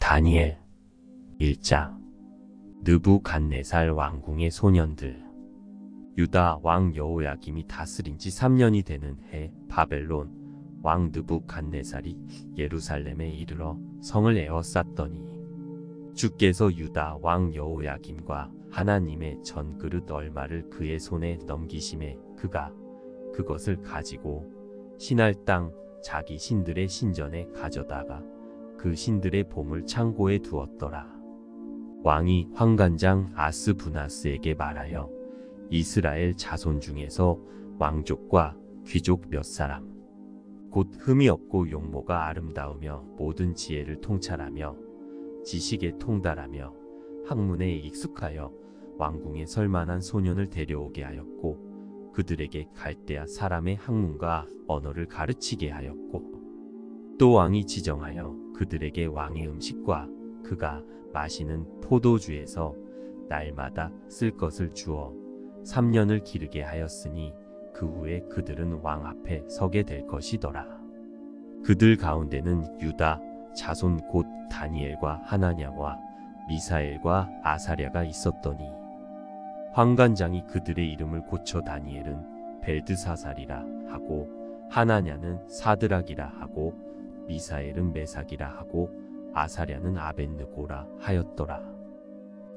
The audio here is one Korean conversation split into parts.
다니엘 1장. 느부갓네살 왕궁의 소년들. 유다 왕 여호야김이 다스린 지 3년이 되는 해, 바벨론 왕 느부갓네살이 예루살렘에 이르러 성을 에워쌌더니 주께서 유다 왕 여호야김과 하나님의 전그릇 얼마를 그의 손에 넘기심에 그가 그것을 가지고 신할 땅 자기 신들의 신전에 가져다가 그 신들의 보물 창고에 두었더라. 왕이 환관장 아스부나스에게 말하여 이스라엘 자손 중에서 왕족과 귀족 몇 사람, 곧 흠이 없고 용모가 아름다우며 모든 지혜를 통찰하며 지식에 통달하며 학문에 익숙하여 왕궁에 설만한 소년을 데려오게 하였고 그들에게 갈대아 사람의 학문과 언어를 가르치게 하였고 또 왕이 지정하여 그들에게 왕의 음식과 그가 마시는 포도주에서 날마다 쓸 것을 주어 3년을 기르게 하였으니 그 후에 그들은 왕 앞에 서게 될 것이더라. 그들 가운데는 유다 자손 곧 다니엘과 하나냐와 미사엘과 아사랴가 있었더니 환관장이 그들의 이름을 고쳐 다니엘은 벨드사살이라 하고 하나냐는 사드락이라 하고 미사엘은 메삭이라 하고 아사랴는 아벳느고라 하였더라.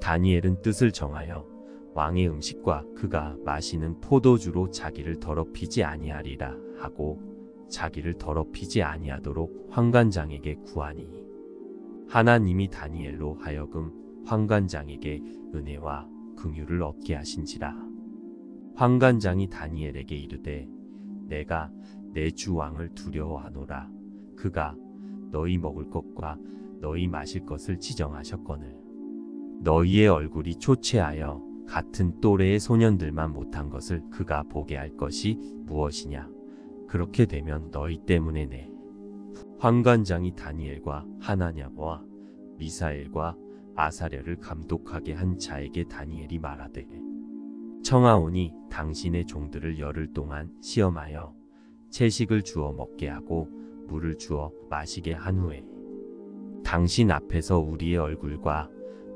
다니엘은 뜻을 정하여 왕의 음식과 그가 마시는 포도주로 자기를 더럽히지 아니하리라 하고 자기를 더럽히지 아니하도록 환관장에게 구하니 하나님이 다니엘로 하여금 환관장에게 은혜와 긍휼을 얻게 하신지라. 환관장이 다니엘에게 이르되 내가 내 주 왕을 두려워하노라. 그가 너희 먹을 것과 너희 마실 것을 지정하셨거늘 너희의 얼굴이 초췌하여 같은 또래의 소년들만 못한 것을 그가 보게 할 것이 무엇이냐. 그렇게 되면 너희 때문에 내 환관장이 다니엘과 하나냐와 미사엘과 아사랴를 감독하게 한 자에게 다니엘이 말하되 청하오니 당신의 종들을 열흘 동안 시험하여 채식을 주어 먹게 하고 물을 주어 마시게 한 후에 당신 앞에서 우리의 얼굴과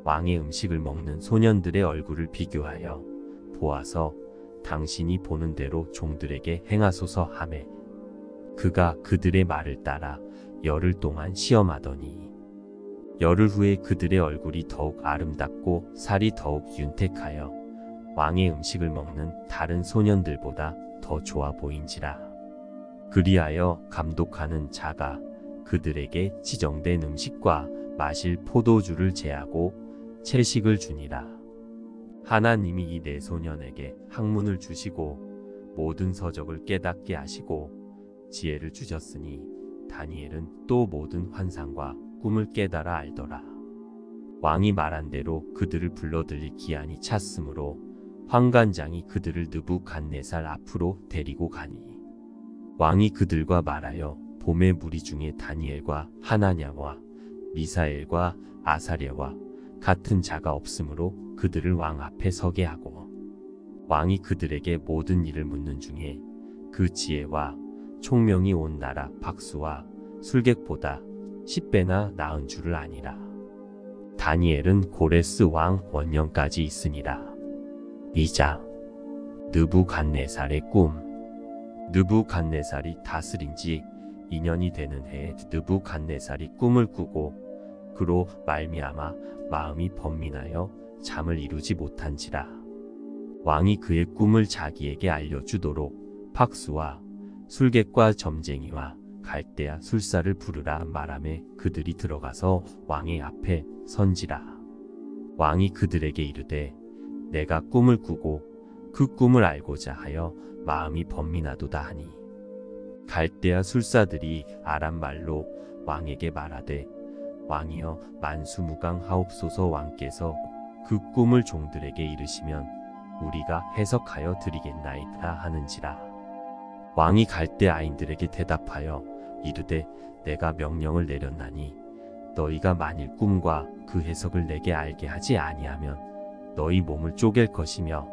왕의 음식을 먹는 소년들의 얼굴을 비교하여 보아서 당신이 보는 대로 종들에게 행하소서 하매 그가 그들의 말을 따라 열흘 동안 시험하더니 열흘 후에 그들의 얼굴이 더욱 아름답고 살이 더욱 윤택하여 왕의 음식을 먹는 다른 소년들보다 더 좋아 보인지라. 그리하여 감독하는 자가 그들에게 지정된 음식과 마실 포도주를 제하고 채식을 주니라. 하나님이 이 네 소년에게 학문을 주시고 모든 서적을 깨닫게 하시고 지혜를 주셨으니 다니엘은 또 모든 환상과 꿈을 깨달아 알더라. 왕이 말한 대로 그들을 불러들일 기한이 찼으므로 환관장이 그들을 느부갓네살 앞으로 데리고 가니 왕이 그들과 말하여 봄의 무리 중에 다니엘과 하나냐와 미사엘과 아사랴와 같은 자가 없으므로 그들을 왕 앞에 서게 하고 왕이 그들에게 모든 일을 묻는 중에 그 지혜와 총명이 온 나라 박수와 술객보다 10배나 나은 줄을 아니라. 다니엘은 고레스 왕 원년까지 있으니라. 2장. 느부갓네살의 꿈. 느부갓네살이 다스린 지 2년이 되는 해에 느부갓네살이 꿈을 꾸고 그로 말미암아 마음이 번민하여 잠을 이루지 못한지라. 왕이 그의 꿈을 자기에게 알려주도록 박수와 술객과 점쟁이와 갈대아 술사를 부르라 말하매 그들이 들어가서 왕의 앞에 선지라. 왕이 그들에게 이르되 내가 꿈을 꾸고 그 꿈을 알고자 하여 마음이 번민하도다 하니 갈대아 술사들이 아람 말로 왕에게 말하되 왕이여 만수무강하옵소서. 왕께서 그 꿈을 종들에게 이르시면 우리가 해석하여 드리겠나이다 하는지라. 왕이 갈대아인들에게 대답하여 이르되 내가 명령을 내렸나니 너희가 만일 꿈과 그 해석을 내게 알게 하지 아니하면 너희 몸을 쪼갤 것이며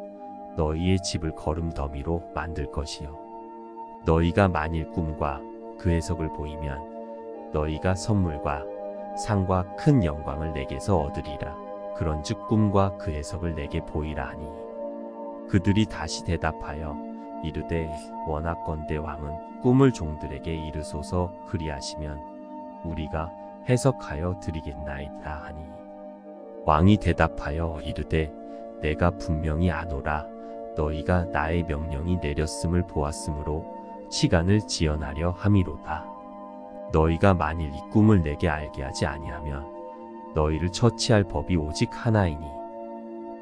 너희의 집을 거름더미로 만들 것이요 너희가 만일 꿈과 그 해석을 보이면 너희가 선물과 상과 큰 영광을 내게서 얻으리라. 그런즉 꿈과 그 해석을 내게 보이라 하니 그들이 다시 대답하여 이르되 원하건대 왕은 꿈을 종들에게 이르소서. 그리하시면 우리가 해석하여 드리겠나이다 하니 왕이 대답하여 이르되 내가 분명히 아노라. 너희가 나의 명령이 내렸음을 보았으므로 시간을 지연하려 함이로다. 너희가 만일 이 꿈을 내게 알게 하지 아니하면 너희를 처치할 법이 오직 하나이니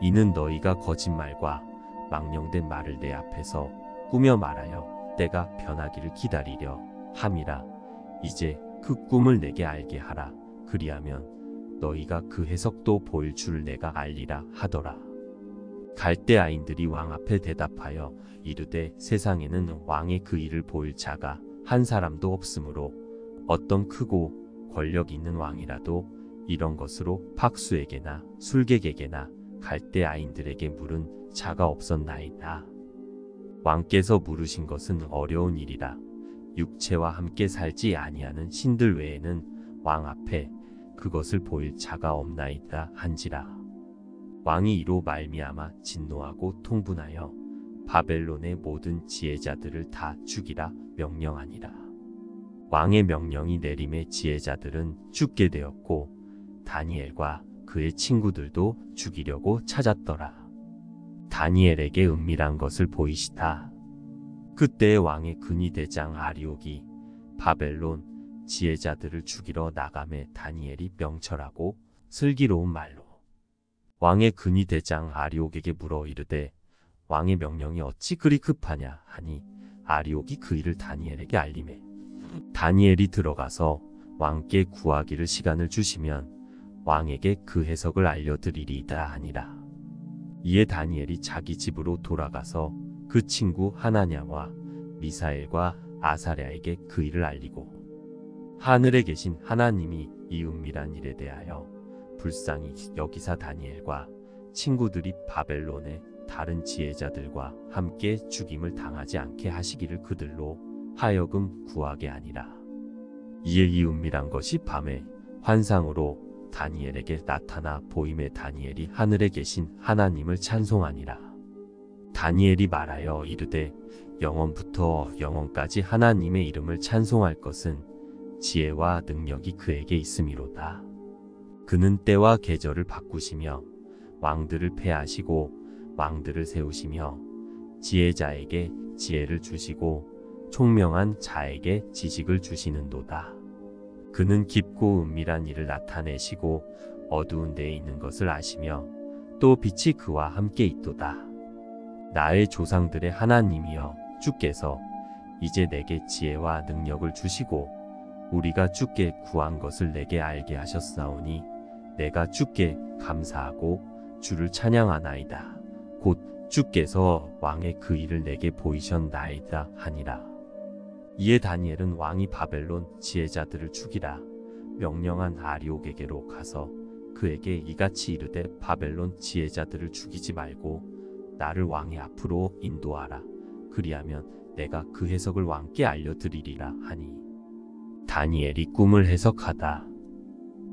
이는 너희가 거짓말과 망령된 말을 내 앞에서 꾸며 말하여 때가 변하기를 기다리려 함이라. 이제 그 꿈을 내게 알게 하라. 그리하면 너희가 그 해석도 보일 줄 내가 알리라 하더라. 갈대아인들이 왕 앞에 대답하여 이르되 세상에는 왕의 그 일을 보일 자가 한 사람도 없으므로 어떤 크고 권력 있는 왕이라도 이런 것으로 박수에게나 술객에게나 갈대아인들에게 물은 자가 없었나이다. 왕께서 물으신 것은 어려운 일이라. 육체와 함께 살지 아니하는 신들 외에는 왕 앞에 그것을 보일 자가 없나이다 한지라. 왕이 이로 말미암아 진노하고 통분하여 바벨론의 모든 지혜자들을 다 죽이라 명령하니라. 왕의 명령이 내림에 지혜자들은 죽게 되었고 다니엘과 그의 친구들도 죽이려고 찾았더라. 다니엘에게 은밀한 것을 보이시다. 그때 왕의 근위대장 아리옥이 바벨론 지혜자들을 죽이러 나가매 다니엘이 명철하고 슬기로운 말로 왕의 근위대장 아리옥에게 물어 이르되 왕의 명령이 어찌 그리 급하냐 하니 아리옥이 그 일을 다니엘에게 알리매 다니엘이 들어가서 왕께 구하기를 시간을 주시면 왕에게 그 해석을 알려드리리이다 하니라. 이에 다니엘이 자기 집으로 돌아가서 그 친구 하나냐와 미사엘과 아사랴에게 그 일을 알리고 하늘에 계신 하나님이 이 은밀한 일에 대하여 불쌍히 여기사 다니엘과 친구들이 바벨론의 다른 지혜자들과 함께 죽임을 당하지 않게 하시기를 그들로 하여금 구하게 아니라. 이에 이 은밀한 것이 밤에 환상으로 다니엘에게 나타나 보임에 다니엘이 하늘에 계신 하나님을 찬송하니라. 다니엘이 말하여 이르되 영원부터 영원까지 하나님의 이름을 찬송할 것은 지혜와 능력이 그에게 있음이로다. 그는 때와 계절을 바꾸시며 왕들을 패하시고 왕들을 세우시며 지혜자에게 지혜를 주시고 총명한 자에게 지식을 주시는도다. 그는 깊고 은밀한 일을 나타내시고 어두운 데에 있는 것을 아시며 또 빛이 그와 함께 있도다. 나의 조상들의 하나님이여 주께서 이제 내게 지혜와 능력을 주시고 우리가 주께 구한 것을 내게 알게 하셨사오니 내가 주께 감사하고 주를 찬양하나이다. 곧 주께서 왕의 그 일을 내게 보이셨나이다 하니라. 이에 다니엘은 왕이 바벨론 지혜자들을 죽이라 명령한 아리옥에게로 가서 그에게 이같이 이르되 바벨론 지혜자들을 죽이지 말고 나를 왕의 앞으로 인도하라. 그리하면 내가 그 해석을 왕께 알려드리리라 하니 다니엘이 꿈을 해석하다.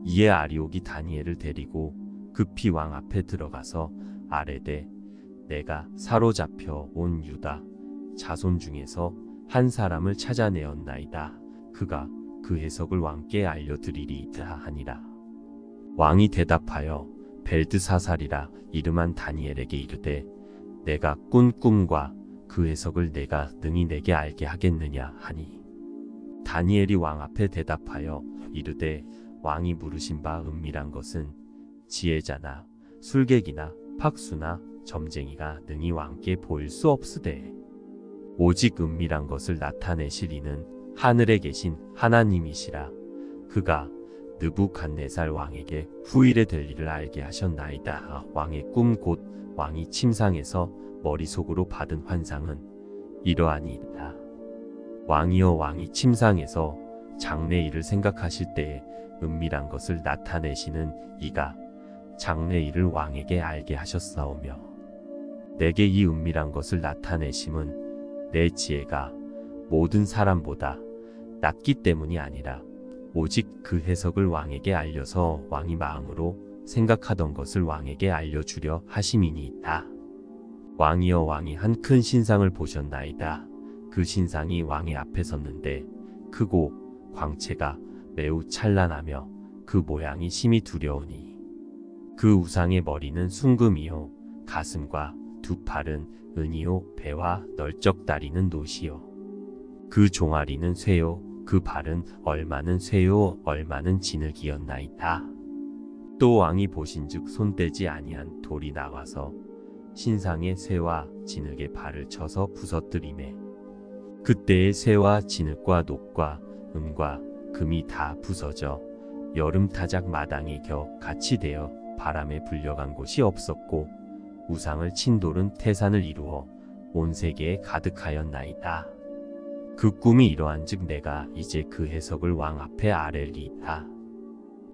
이에 아리옥이 다니엘을 데리고 급히 왕 앞에 들어가서 아뢰되 내가 사로잡혀 온 유다 자손 중에서 한 사람을 찾아내었나이다. 그가 그 해석을 왕께 알려드리리이다 하니라. 왕이 대답하여 벨드사살이라 이름한 다니엘에게 이르되 내가 꾼 꿈과 그 해석을 내가 능히 내게 알게 하겠느냐 하니 다니엘이 왕 앞에 대답하여 이르되 왕이 물으신 바 은밀한 것은 지혜자나 술객이나 박수나 점쟁이가 능히 왕께 보일 수 없으되 오직 은밀한 것을 나타내실 이는 하늘에 계신 하나님이시라. 그가 느부갓네살 왕에게 후일에 될 일을 알게 하셨나이다. 왕의 꿈 곧 왕이 침상에서 머릿속으로 받은 환상은 이러하니이다. 왕이여 왕이 침상에서 장래일을 생각하실 때에 은밀한 것을 나타내시는 이가 장래일을 왕에게 알게 하셨사오며 내게 이 은밀한 것을 나타내심은 내 지혜가 모든 사람보다 낮기 때문이 아니라 오직 그 해석을 왕에게 알려서 왕이 마음으로 생각하던 것을 왕에게 알려주려 하심이니이다. 왕이여 왕이 한 큰 신상을 보셨나이다. 그 신상이 왕의 앞에 섰는데 크고 광채가 매우 찬란하며 그 모양이 심히 두려우니 그 우상의 머리는 순금이요 가슴과 두 팔은 은이요 배와 널쩍 다리는 노시요 그 종아리는 쇠요 그 발은 얼마는 쇠요 얼마는 진흙이었나이다. 또 왕이 보신즉 손대지 아니한 돌이 나와서 신상의 쇠와 진흙의 발을 쳐서 부서뜨리매 그때의 쇠와 진흙과 녹과 은과 금이 다 부서져 여름 타작 마당에 겨 같이 되어 바람에 불려간 곳이 없었고 우상을 친 돌은 태산을 이루어 온 세계에 가득하였나이다. 그 꿈이 이러한즉 내가 이제 그 해석을 왕 앞에 아뢰리이다.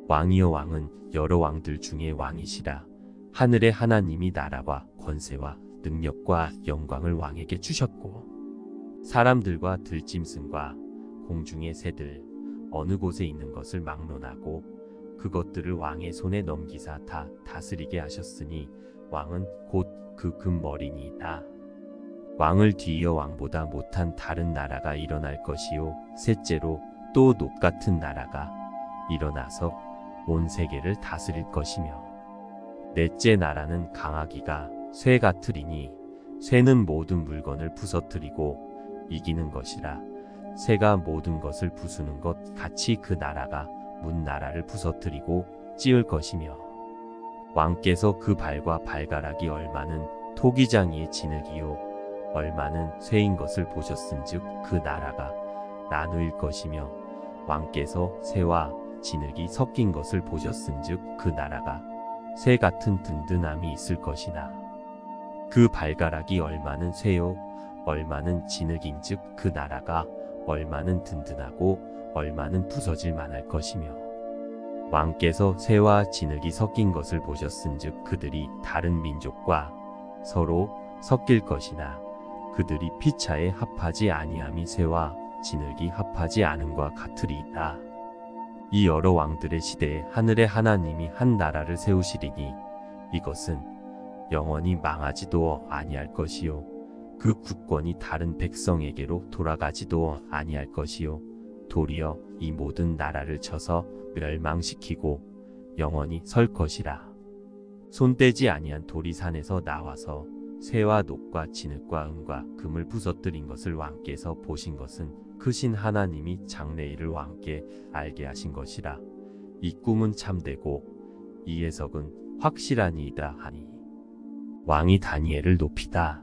왕이여 왕은 여러 왕들 중에 왕이시라. 하늘의 하나님이 나라와 권세와 능력과 영광을 왕에게 주셨고 사람들과 들짐승과 공중의 새들 어느 곳에 있는 것을 막론하고 그것들을 왕의 손에 넘기사 다 다스리게 하셨으니 왕은 곧 그 금머리니이다. 왕을 뒤이어 왕보다 못한 다른 나라가 일어날 것이요 셋째로 또 녹 같은 나라가 일어나서 온 세계를 다스릴 것이며 넷째 나라는 강하기가 쇠 같으리니 쇠는 모든 물건을 부서뜨리고 이기는 것이라 쇠가 모든 것을 부수는 것 같이 그 나라가 문 나라를 부서뜨리고 찌을 것이며 왕께서 그 발과 발가락이 얼마는 토기장이의 진흙이요 얼마는 쇠인 것을 보셨은즉 그 나라가 나누일 것이며 왕께서 쇠와 진흙이 섞인 것을 보셨은즉 그 나라가 쇠 같은 든든함이 있을 것이나 그 발가락이 얼마는 쇠요 얼마는 진흙인즉 그 나라가 얼마는 든든하고 얼마는 부서질 만할 것이며 왕께서 쇠와 진흙이 섞인 것을 보셨은즉 그들이 다른 민족과 서로 섞일 것이나 그들이 피차에 합하지 아니함이 쇠와 진흙이 합하지 않음과 같으리이다. 이 여러 왕들의 시대에 하늘의 하나님이 한 나라를 세우시리니 이것은 영원히 망하지도 아니할 것이요 그 국권이 다른 백성에게로 돌아가지도 아니할 것이요 도리어 이 모든 나라를 쳐서 멸망시키고 영원히 설 것이라. 손대지 아니한 돌이 산에서 나와서 쇠와 녹과 진흙과 은과 금을 부서뜨린 것을 왕께서 보신 것은 크신 하나님이 장래일을 왕께 알게 하신 것이라. 이 꿈은 참되고 이 해석은 확실하니이다 하니 왕이 다니엘을 높이다.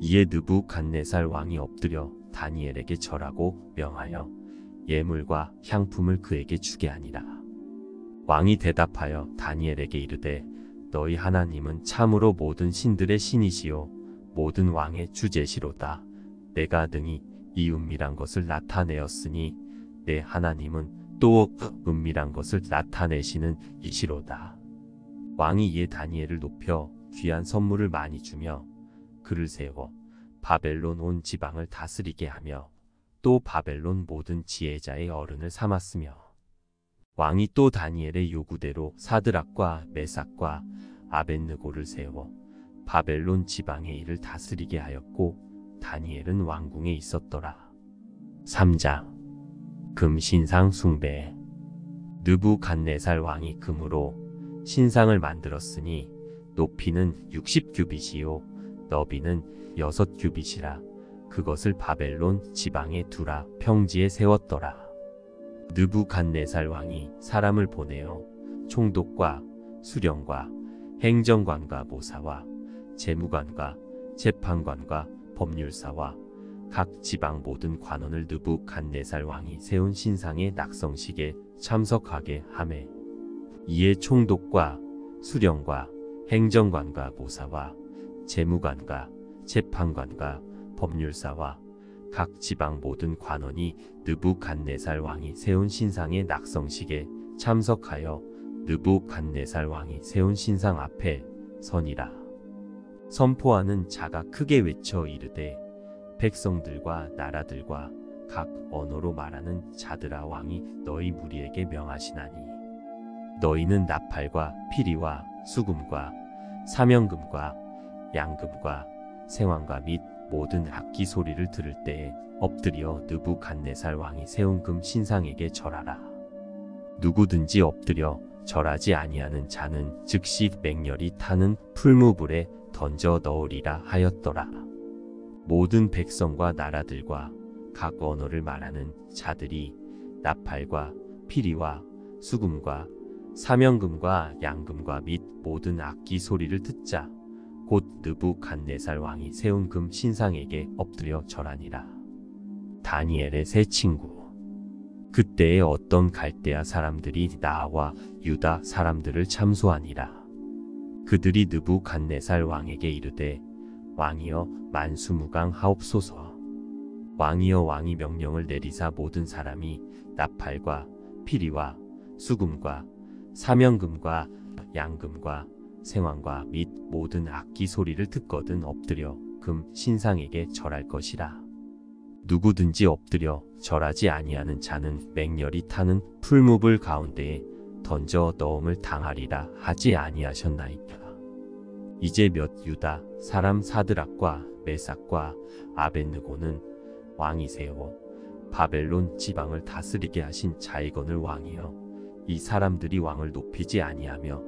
이에 느부갓네살 왕이 엎드려 다니엘에게 절하고 명하여 예물과 향품을 그에게 주게 하니라. 왕이 대답하여 다니엘에게 이르되 너희 하나님은 참으로 모든 신들의 신이시요 모든 왕의 주제시로다. 내가 능히 이 은밀한 것을 나타내었으니 내 하나님은 또 은밀한 것을 나타내시는 이시로다. 왕이 이에 다니엘을 높여 귀한 선물을 많이 주며 그를 세워 바벨론 온 지방을 다스리게 하며 또 바벨론 모든 지혜자의 어른을 삼았으며 왕이 또 다니엘의 요구대로 사드락과 메삭과 아벳느고를 세워 바벨론 지방의 일을 다스리게 하였고 다니엘은 왕궁에 있었더라. 3장 금신상 숭배. 느부갓네살 왕이 금으로 신상을 만들었으니 높이는 60규빗이요 너비는 6규빗이라 그것을 바벨론 지방에 두라 평지에 세웠더라. 느부갓네살 왕이 사람을 보내어 총독과 수령과 행정관과 모사와 재무관과 재판관과 법률사와 각 지방 모든 관원을 느부갓네살 왕이 세운 신상의 낙성식에 참석하게 하매 이에 총독과 수령과 행정관과 모사와 재무관과 재판관과 법률사와 각 지방 모든 관원이 느부갓네살 왕이 세운 신상의 낙성식에 참석하여 느부갓네살 왕이 세운 신상 앞에 서니라. 선포하는 자가 크게 외쳐 이르되 백성들과 나라들과 각 언어로 말하는 자들아 왕이 너희 무리에게 명하시나니 너희는 나팔과 피리와 수금과 사명금과 양금과 생황과 및 모든 악기 소리를 들을 때에 엎드려 느부갓네살 왕이 세운 금 신상에게 절하라. 누구든지 엎드려 절하지 아니하는 자는 즉시 맹렬히 타는 풀무불에 던져 넣으리라 하였더라. 모든 백성과 나라들과 각 언어를 말하는 자들이 나팔과 피리와 수금과 사명금과 양금과 및 모든 악기 소리를 듣자 곧 느부갓네살 왕이 세운 금 신상에게 엎드려 절하니라. 다니엘의 세 친구. 그때에 어떤 갈대아 사람들이 나와 유다 사람들을 참소하니라. 그들이 느부갓네살 왕에게 이르되 왕이여 만수무강하옵소서. 왕이여 왕이 명령을 내리사 모든 사람이 나팔과 피리와 수금과 사명금과 양금과 생황과 및 모든 악기 소리를 듣거든 엎드려 금 신상에게 절할 것이라. 누구든지 엎드려 절하지 아니하는 자는 맹렬히 타는 풀무불 가운데에 던져 넣음을 당하리라 하지 아니하셨나이까. 이제 몇 유다 사람 사드락과 메삭과 아벳느고는 왕이 세워 바벨론 지방을 다스리게 하신 자이건을 왕이여 이 사람들이 왕을 높이지 아니하며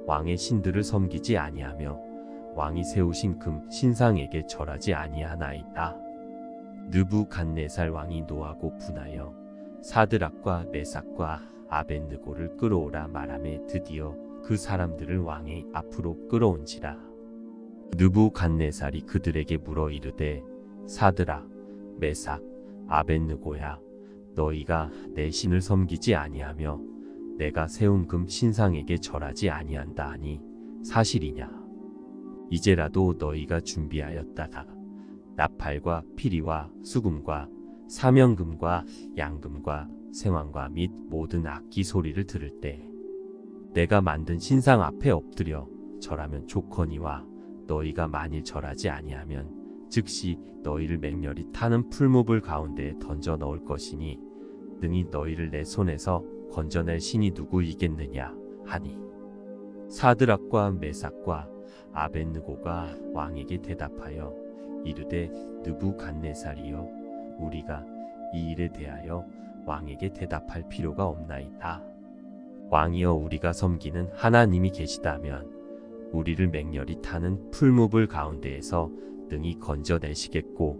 왕의 신들을 섬기지 아니하며 왕이 세우신 금 신상에게 절하지 아니하나이다. 느부갓네살 왕이 노하고 분하여 사드락과 메삭과 아벳느고를 끌어오라 말하매 드디어 그 사람들을 왕의 앞으로 끌어온지라. 느부갓네살이 그들에게 물어 이르되 사드락 메삭 아벳느고야 너희가 내 신을 섬기지 아니하며 내가 세운 금 신상에게 절하지 아니한다 하니 사실이냐. 이제라도 너희가 준비하였다가 나팔과 피리와 수금과 사명금과 양금과 생황과 및 모든 악기 소리를 들을 때 내가 만든 신상 앞에 엎드려 절하면 좋거니와 너희가 만일 절하지 아니하면 즉시 너희를 맹렬히 타는 풀무불 가운데에 던져 넣을 것이니 능히 너희를 내 손에서 건져낼 신이 누구이겠느냐 하니 사드락과 메삭과 아벳느고가 왕에게 대답하여 이르되 느부갓네살이여 우리가 이 일에 대하여 왕에게 대답할 필요가 없나이다. 왕이여 우리가 섬기는 하나님이 계시다면 우리를 맹렬히 타는 풀무불 가운데에서 능히 건져내시겠고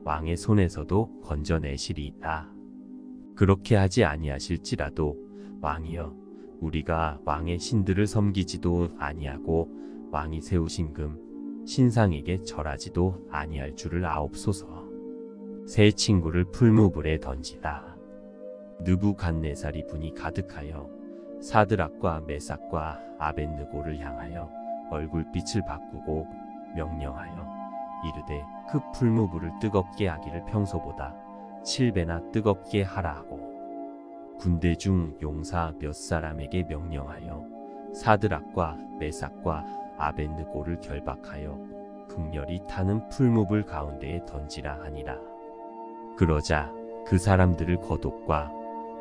왕의 손에서도 건져내시리이다. 그렇게 하지 아니하실지라도 왕이여 우리가 왕의 신들을 섬기지도 아니하고 왕이 세우신 금 신상에게 절하지도 아니할 줄을 아옵소서. 세 친구를 풀무불에 던지다. 느부갓네살이 분이 가득하여 사드락과 메삭과 아벳느고를 향하여 얼굴빛을 바꾸고 명령하여 이르되 그 풀무불을 뜨겁게 하기를 평소보다 7배나 뜨겁게 하라 하고 군대 중 용사 몇 사람에게 명령하여 사드락과 메삭과 아벳느고를 결박하여 극렬히 타는 풀무불 가운데에 던지라 하니라. 그러자 그 사람들을 겉옷과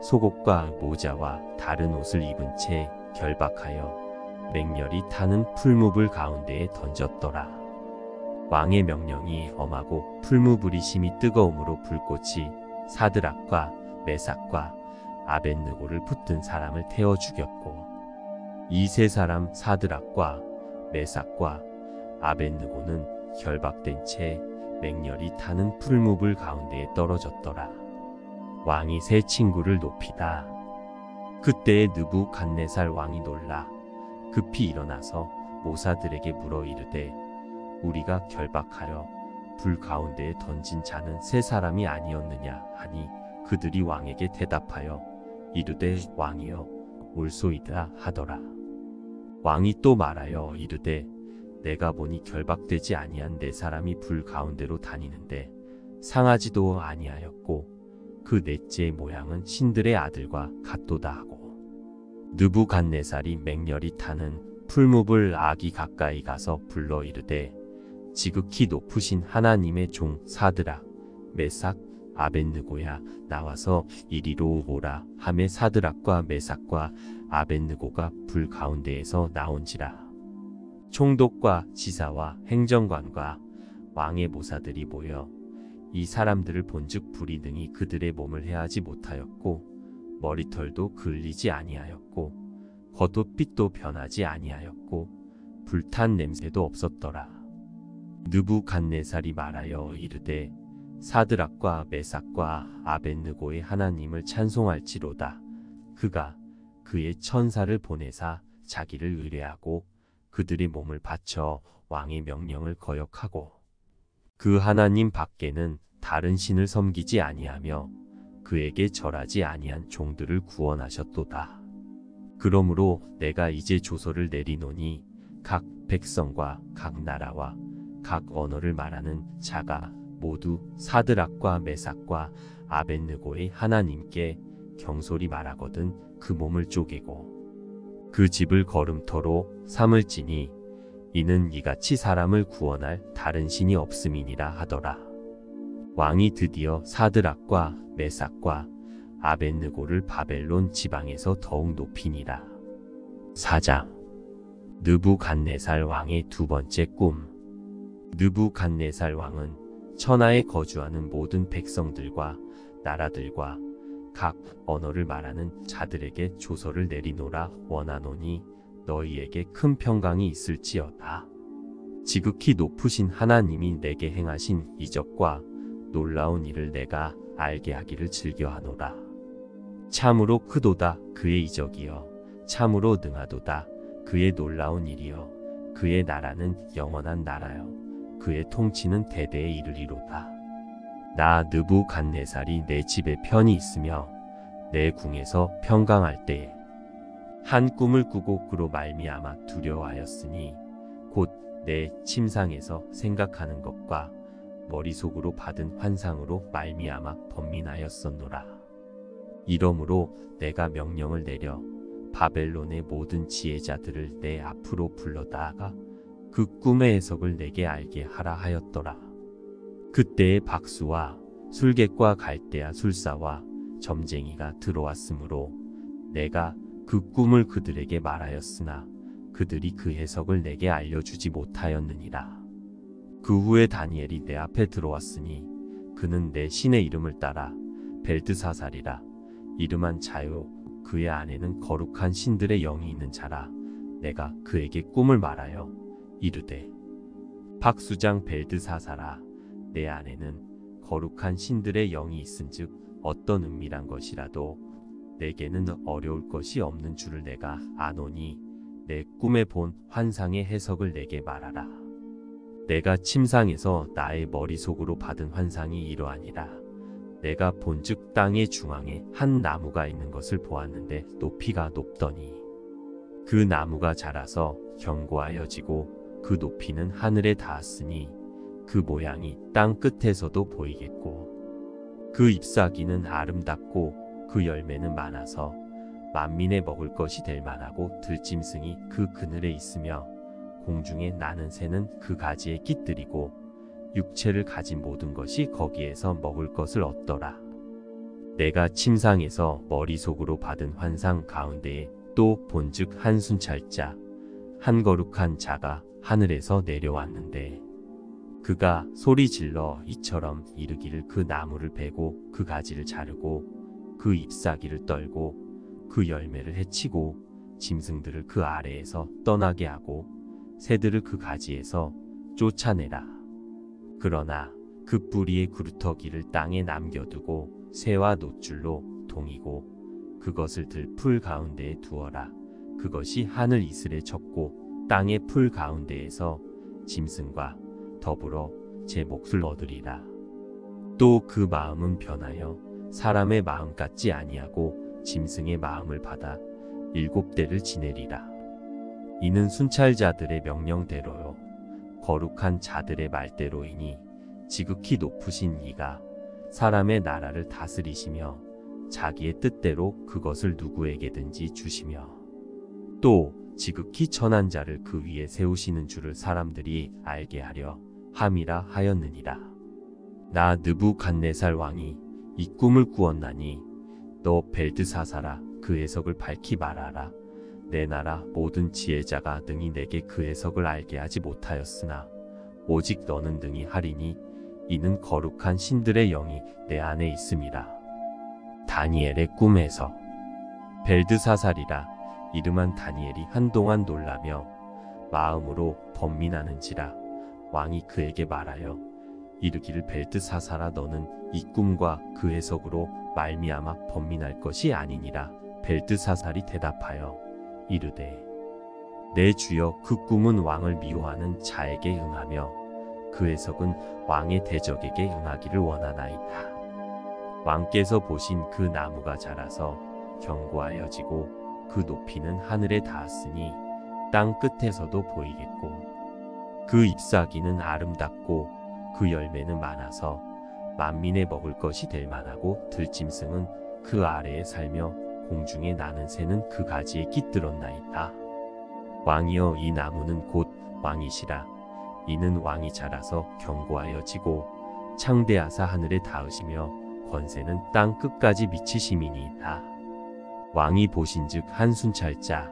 속옷과 모자와 다른 옷을 입은 채 결박하여 맹렬히 타는 풀무불 가운데에 던졌더라. 왕의 명령이 엄하고 풀무불이 심히 뜨거움으로 불꽃이 사드락과 메삭과 아벳느고를 붙든 사람을 태워 죽였고 이 세 사람 사드락과 메삭과 아벳느고는 결박된 채 맹렬히 타는 풀무불 가운데에 떨어졌더라. 왕이 세 친구를 높이다. 그때에 느부갓네살 왕이 놀라 급히 일어나서 모사들에게 물어 이르되 우리가 결박하여 불 가운데에 던진 자는 세 사람이 아니었느냐 하니 그들이 왕에게 대답하여 이르되 왕이여 옳소이다 하더라. 왕이 또 말하여 이르되 내가 보니 결박되지 아니한 네 사람이 불 가운데로 다니는데 상하지도 아니하였고 그 넷째의 모양은 신들의 아들과 같도다 하고 느부갓네살이 맹렬히 타는 풀무불 악이 가까이 가서 불러 이르되 지극히 높으신 하나님의 종 사드락 메삭 아벳느고야 나와서 이리로 오라 하매 사드락과 메삭과 아벳느고가 불 가운데에서 나온지라. 총독과 지사와 행정관과 왕의 모사들이 모여 이 사람들을 본즉 불이 등이 그들의 몸을 해하지 못하였고 머리털도 그을리지 아니하였고 겉옷빛도 변하지 아니하였고 불탄 냄새도 없었더라. 느부갓네살이 말하여 이르되 사드락과 메삭과 아벳느고의 하나님을 찬송할지로다. 그가 그의 천사를 보내사 자기를 의뢰하고 그들의 몸을 바쳐 왕의 명령을 거역하고 그 하나님 밖에는 다른 신을 섬기지 아니하며 그에게 절하지 아니한 종들을 구원하셨도다. 그러므로 내가 이제 조서를 내리노니 각 백성과 각 나라와 각 언어를 말하는 자가 모두 사드락과 메삭과 아벳느고의 하나님께 경솔히 말하거든 그 몸을 쪼개고 그 집을 걸음터로 삼을지니 이는 이같이 사람을 구원할 다른 신이 없음이니라 하더라. 왕이 드디어 사드락과 메삭과 아벳느고를 바벨론 지방에서 더욱 높이니라. 4장 느부갓네살 왕의 두 번째 꿈. 느부갓네살 왕은 천하에 거주하는 모든 백성들과 나라들과 각 언어를 말하는 자들에게 조서를 내리노라 원하노니 너희에게 큰 평강이 있을지어다. 지극히 높으신 하나님이 내게 행하신 이적과 놀라운 일을 내가 알게 하기를 즐겨하노라. 참으로 크도다 그의 이적이여, 참으로 능하도다 그의 놀라운 일이여. 그의 나라는 영원한 나라여, 그의 통치는 대대에 이르리로다. 나 느부갓네살이 내 집에 편히 있으며 내 궁에서 평강할 때에 한 꿈을 꾸고 그로 말미암아 두려워하였으니 곧 내 침상에서 생각하는 것과 머릿속으로 받은 환상으로 말미암아 번민하였었노라. 이러므로 내가 명령을 내려 바벨론의 모든 지혜자들을 내 앞으로 불러다가 그 꿈의 해석을 내게 알게 하라 하였더라. 그때의 박수와 술객과 갈대아 술사와 점쟁이가 들어왔으므로 내가 그 꿈을 그들에게 말하였으나 그들이 그 해석을 내게 알려주지 못하였느니라. 그 후에 다니엘이 내 앞에 들어왔으니 그는 내 신의 이름을 따라 벨드사살이라 이름한 자요, 그의 안에는 거룩한 신들의 영이 있는 자라. 내가 그에게 꿈을 말하여 이르되 박수장 벨드사살아, 내 안에는 거룩한 신들의 영이 있은즉 어떤 은밀한 것이라도 내게는 어려울 것이 없는 줄을 내가 아노니 내 꿈에 본 환상의 해석을 내게 말하라. 내가 침상에서 나의 머릿속으로 받은 환상이 이러하니라. 내가 본즉 땅의 중앙에 한 나무가 있는 것을 보았는데 높이가 높더니 그 나무가 자라서 견고하여지고 그 높이는 하늘에 닿았으니 그 모양이 땅 끝에서도 보이겠고 그 잎사귀는 아름답고 그 열매는 많아서 만민에 먹을 것이 될 만하고 들짐승이 그 그늘에 있으며 공중에 나는 새는 그 가지에 깃들이고 육체를 가진 모든 것이 거기에서 먹을 것을 얻더라. 내가 침상에서 머릿속으로 받은 환상 가운데에 또 본즉 한 순찰자, 한 거룩한 자가 하늘에서 내려왔는데 그가 소리 질러 이처럼 이르기를 그 나무를 베고 그 가지를 자르고 그 잎사귀를 떨고 그 열매를 해치고 짐승들을 그 아래에서 떠나게 하고 새들을 그 가지에서 쫓아내라. 그러나 그 뿌리의 구루터기를 땅에 남겨두고 새와 노줄로 동이고 그것을 들 풀 가운데에 두어라. 그것이 하늘 이슬에 쳤고 땅의 풀 가운데에서 짐승과 더불어 제 몫을 얻으리라. 또 그 마음은 변하여 사람의 마음 같지 아니하고 짐승의 마음을 받아 7대를 지내리라. 이는 순찰자들의 명령대로요 거룩한 자들의 말대로이니 지극히 높으신 이가 사람의 나라를 다스리시며 자기의 뜻대로 그것을 누구에게든지 주시며 또 지극히 천한 자를 그 위에 세우시는 줄을 사람들이 알게 하려 함이라 하였느니라. 나 느부갓네살 왕이 이 꿈을 꾸었나니 너 벨드사사라 그 해석을 밝히 말하라. 내 나라 모든 지혜자가 능히 내게 그 해석을 알게 하지 못하였으나 오직 너는 능히 하리니 이는 거룩한 신들의 영이 내 안에 있음이라. 다니엘의 꿈에서 벨드사살이라 이름한 다니엘이 한동안 놀라며 마음으로 번민하는지라 왕이 그에게 말하여 이르기를 벨드사살아 너는 이 꿈과 그 해석으로 말미암아 번민할 것이 아니니라. 벨드사살이 대답하여 이르되 내 주여 그 꿈은 왕을 미워하는 자에게 응하며 그 해석은 왕의 대적에게 응하기를 원하나이다. 왕께서 보신 그 나무가 자라서 견고하여지고 그 높이는 하늘에 닿았으니 땅 끝에서도 보이겠고 그 잎사귀는 아름답고 그 열매는 많아서 만민에 먹을 것이 될 만하고 들짐승은 그 아래에 살며 공중에 나는 새는 그 가지에 깃들었나이다. 왕이여 이 나무는 곧 왕이시라. 이는 왕이 자라서 견고하여지고 창대하사 하늘에 닿으시며 권세는 땅 끝까지 미치심이니이다. 왕이 보신즉 한 순찰자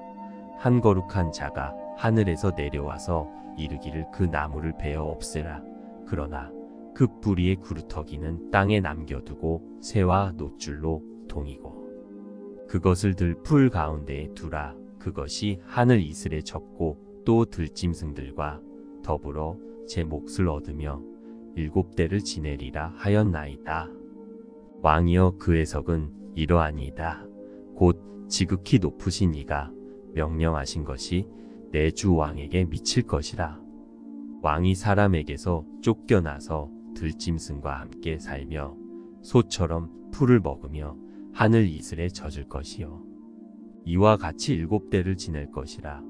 한 거룩한 자가 하늘에서 내려와서 이르기를 그 나무를 베어 없애라. 그러나 그 뿌리의 구루터기는 땅에 남겨두고 새와 노줄로 동이고 그것을 들 풀 가운데에 두라. 그것이 하늘 이슬에 젖고 또 들짐승들과 더불어 제 몫을 얻으며 7대를 지내리라 하였나이다. 왕이여 그 해석은 이러하니이다. 곧 지극히 높으신 이가 명령하신 것이 내 주 왕에게 미칠 것이라. 왕이 사람에게서 쫓겨나서 들짐승과 함께 살며 소처럼 풀을 먹으며 하늘 이슬에 젖을 것이요 이와 같이 7대를 지낼 것이라.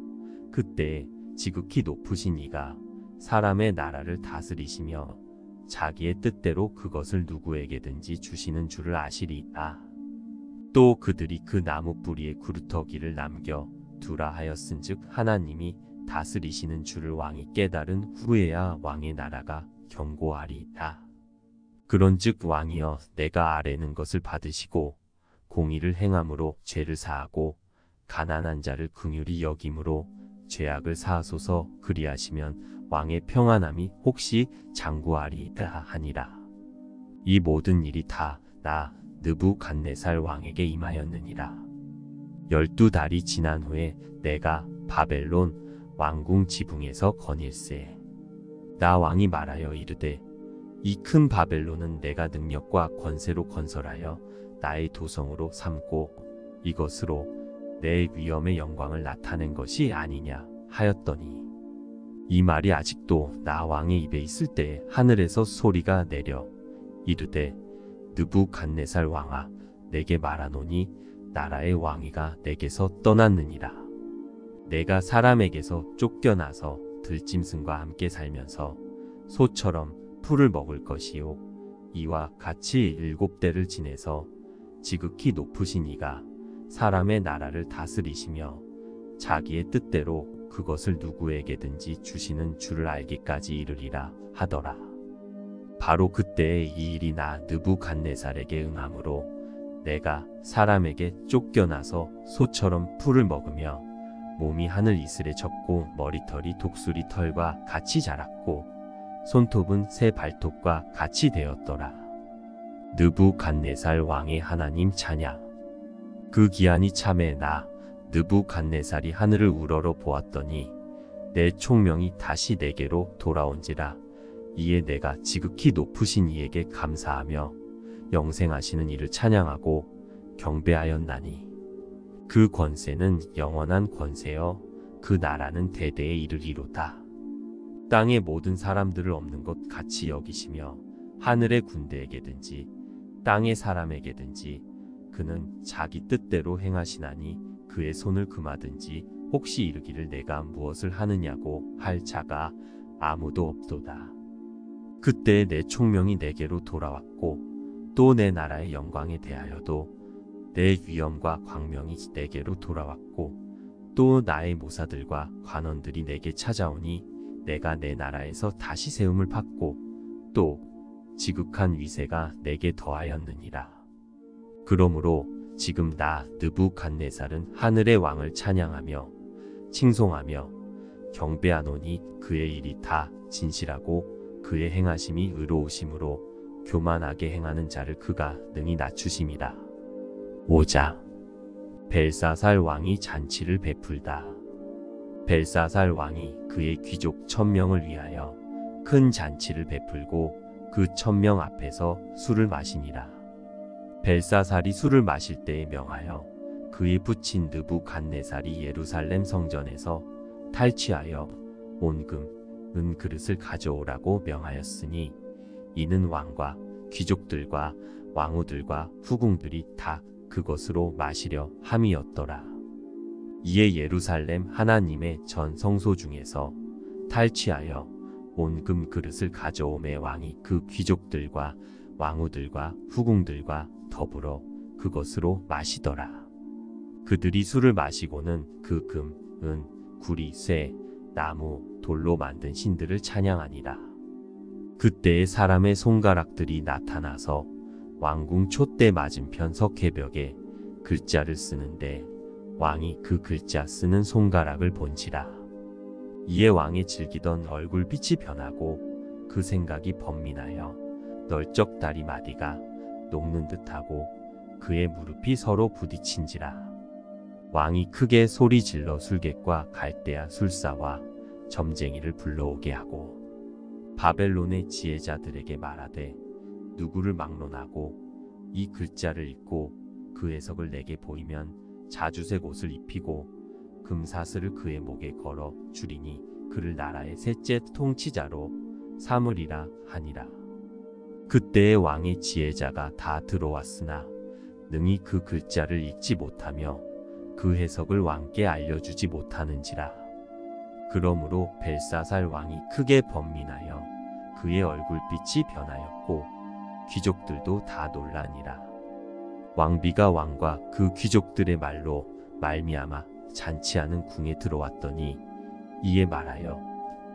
그때 지극히 높으신 이가 사람의 나라를 다스리시며 자기의 뜻대로 그것을 누구에게든지 주시는 줄을 아시리이다. 또 그들이 그 나무 뿌리에 구루터기를 남겨 두라 하였은즉 하나님이 다스리시는 줄을 왕이 깨달은 후에야 왕의 나라가 견고하리이다. 그런즉 왕이여 내가 아뢰는 것을 받으시고 공의를 행함으로 죄를 사하고 가난한 자를 긍휼히 여김으로 죄악을 사하소서. 그리하시면 왕의 평안함이 혹시 장구하리이다 하니라. 이 모든 일이 다 나 느부갓네살 왕에게 임하였느니라. 12달이 지난 후에 내가 바벨론 왕궁 지붕에서 거닐세. 나 왕이 말하여 이르되 이 큰 바벨론은 내가 능력과 권세로 건설하여 나의 도성으로 삼고 이것으로 내 위엄의 영광을 나타낸 것이 아니냐 하였더니 이 말이 아직도 나 왕의 입에 있을 때 하늘에서 소리가 내려 이르되 느부갓네살 왕아 내게 말하노니 나라의 왕위가 내게서 떠났느니라. 내가 사람에게서 쫓겨나서 들짐승과 함께 살면서 소처럼 풀을 먹을 것이요 이와 같이 7대를 지내서 지극히 높으신 이가 사람의 나라를 다스리시며 자기의 뜻대로 그것을 누구에게든지 주시는 줄을 알기까지 이르리라 하더라. 바로 그때에 이 일이 나 느부갓네살에게 응함으로 내가 사람에게 쫓겨나서 소처럼 풀을 먹으며 몸이 하늘 이슬에 젖고 머리털이 독수리 털과 같이 자랐고 손톱은 새 발톱과 같이 되었더라. 느부갓네살 왕의 하나님 찬양. 그 기한이 참에 나 느부갓네살이 하늘을 우러러 보았더니 내 총명이 다시 내게로 돌아온지라. 이에 내가 지극히 높으신 이에게 감사하며 영생하시는 이를 찬양하고 경배하였나니 그 권세는 영원한 권세여 그 나라는 대대에 이르리로다. 땅의 모든 사람들을 없는 것 같이 여기시며 하늘의 군대에게든지 땅의 사람에게든지 그는 자기 뜻대로 행하시나니 그의 손을 금하든지 혹시 이르기를 내가 무엇을 하느냐고 할 자가 아무도 없도다. 그때 내 총명이 내게로 돌아왔고 또 내 나라의 영광에 대하여도 내 위엄과 광명이 내게로 돌아왔고 또 나의 모사들과 관원들이 내게 찾아오니 내가 내 나라에서 다시 세움을 받고 또 지극한 위세가 내게 더하였느니라. 그러므로 지금 나 느부갓네살은 하늘의 왕을 찬양하며 칭송하며 경배하노니 그의 일이 다 진실하고 그의 행하심이 의로우심으로 교만하게 행하는 자를 그가 능히 낮추심이라. 5장. 벨사살 왕이 잔치를 베풀다. 벨사살 왕이 그의 귀족 1000명을 위하여 큰 잔치를 베풀고 그 1000명 앞에서 술을 마시니라. 벨사살이 술을 마실 때에 명하여 그의 부친 느부갓네살이 예루살렘 성전에서 탈취하여 온금, 은 그릇을 가져오라고 명하였으니 이는 왕과 귀족들과 왕후들과 후궁들이 다 그것으로 마시려 함이었더라. 이에 예루살렘 하나님의 전 성소 중에서 탈취하여 온금 그릇을 가져오매 왕이 그 귀족들과 왕후들과 후궁들과 더불어 그것으로 마시더라. 그들이 술을 마시고는 그 금, 은, 구리, 쇠, 나무, 돌로 만든 신들을 찬양하니라. 그때에 사람의 손가락들이 나타나서 왕궁 촛대 맞은편 석회벽에 글자를 쓰는데 왕이 그 글자 쓰는 손가락을 본지라. 이에 왕의 즐기던 얼굴빛이 변하고 그 생각이 번민하여 널쩍 다리 마디가 녹는 듯하고 그의 무릎이 서로 부딪힌지라. 왕이 크게 소리 질러 술객과 갈대아 술사와 점쟁이를 불러오게 하고 바벨론의 지혜자들에게 말하되 누구를 막론하고 이 글자를 읽고 그 해석을 내게 보이면 자주색 옷을 입히고 금사슬을 그의 목에 걸어 주리니 그를 나라의 셋째 통치자로 삼으리라 하니라. 그때에 왕의 지혜자가 다 들어왔으나 능히 그 글자를 읽지 못하며 그 해석을 왕께 알려주지 못하는지라. 그러므로 벨사살 왕이 크게 번민하여 그의 얼굴빛이 변하였고 귀족들도 다 놀라니라. 왕비가 왕과 그 귀족들의 말로 말미암아 잔치하는 궁에 들어왔더니 이에 말하여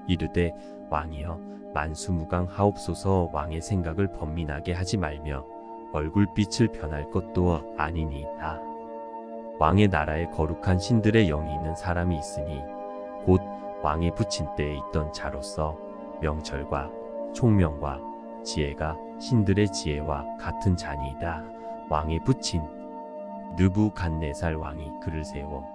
이르되 왕이여 만수무강 하옵소서. 왕의 생각을 번민하게 하지 말며 얼굴빛을 변할 것도 아니니이다. 왕의 나라에 거룩한 신들의 영이 있는 사람이 있으니 곧 왕의 부친 때에 있던 자로서 명철과 총명과 지혜가 신들의 지혜와 같은 자니이다. 왕의 부친 느부갓네살 왕이 그를 세워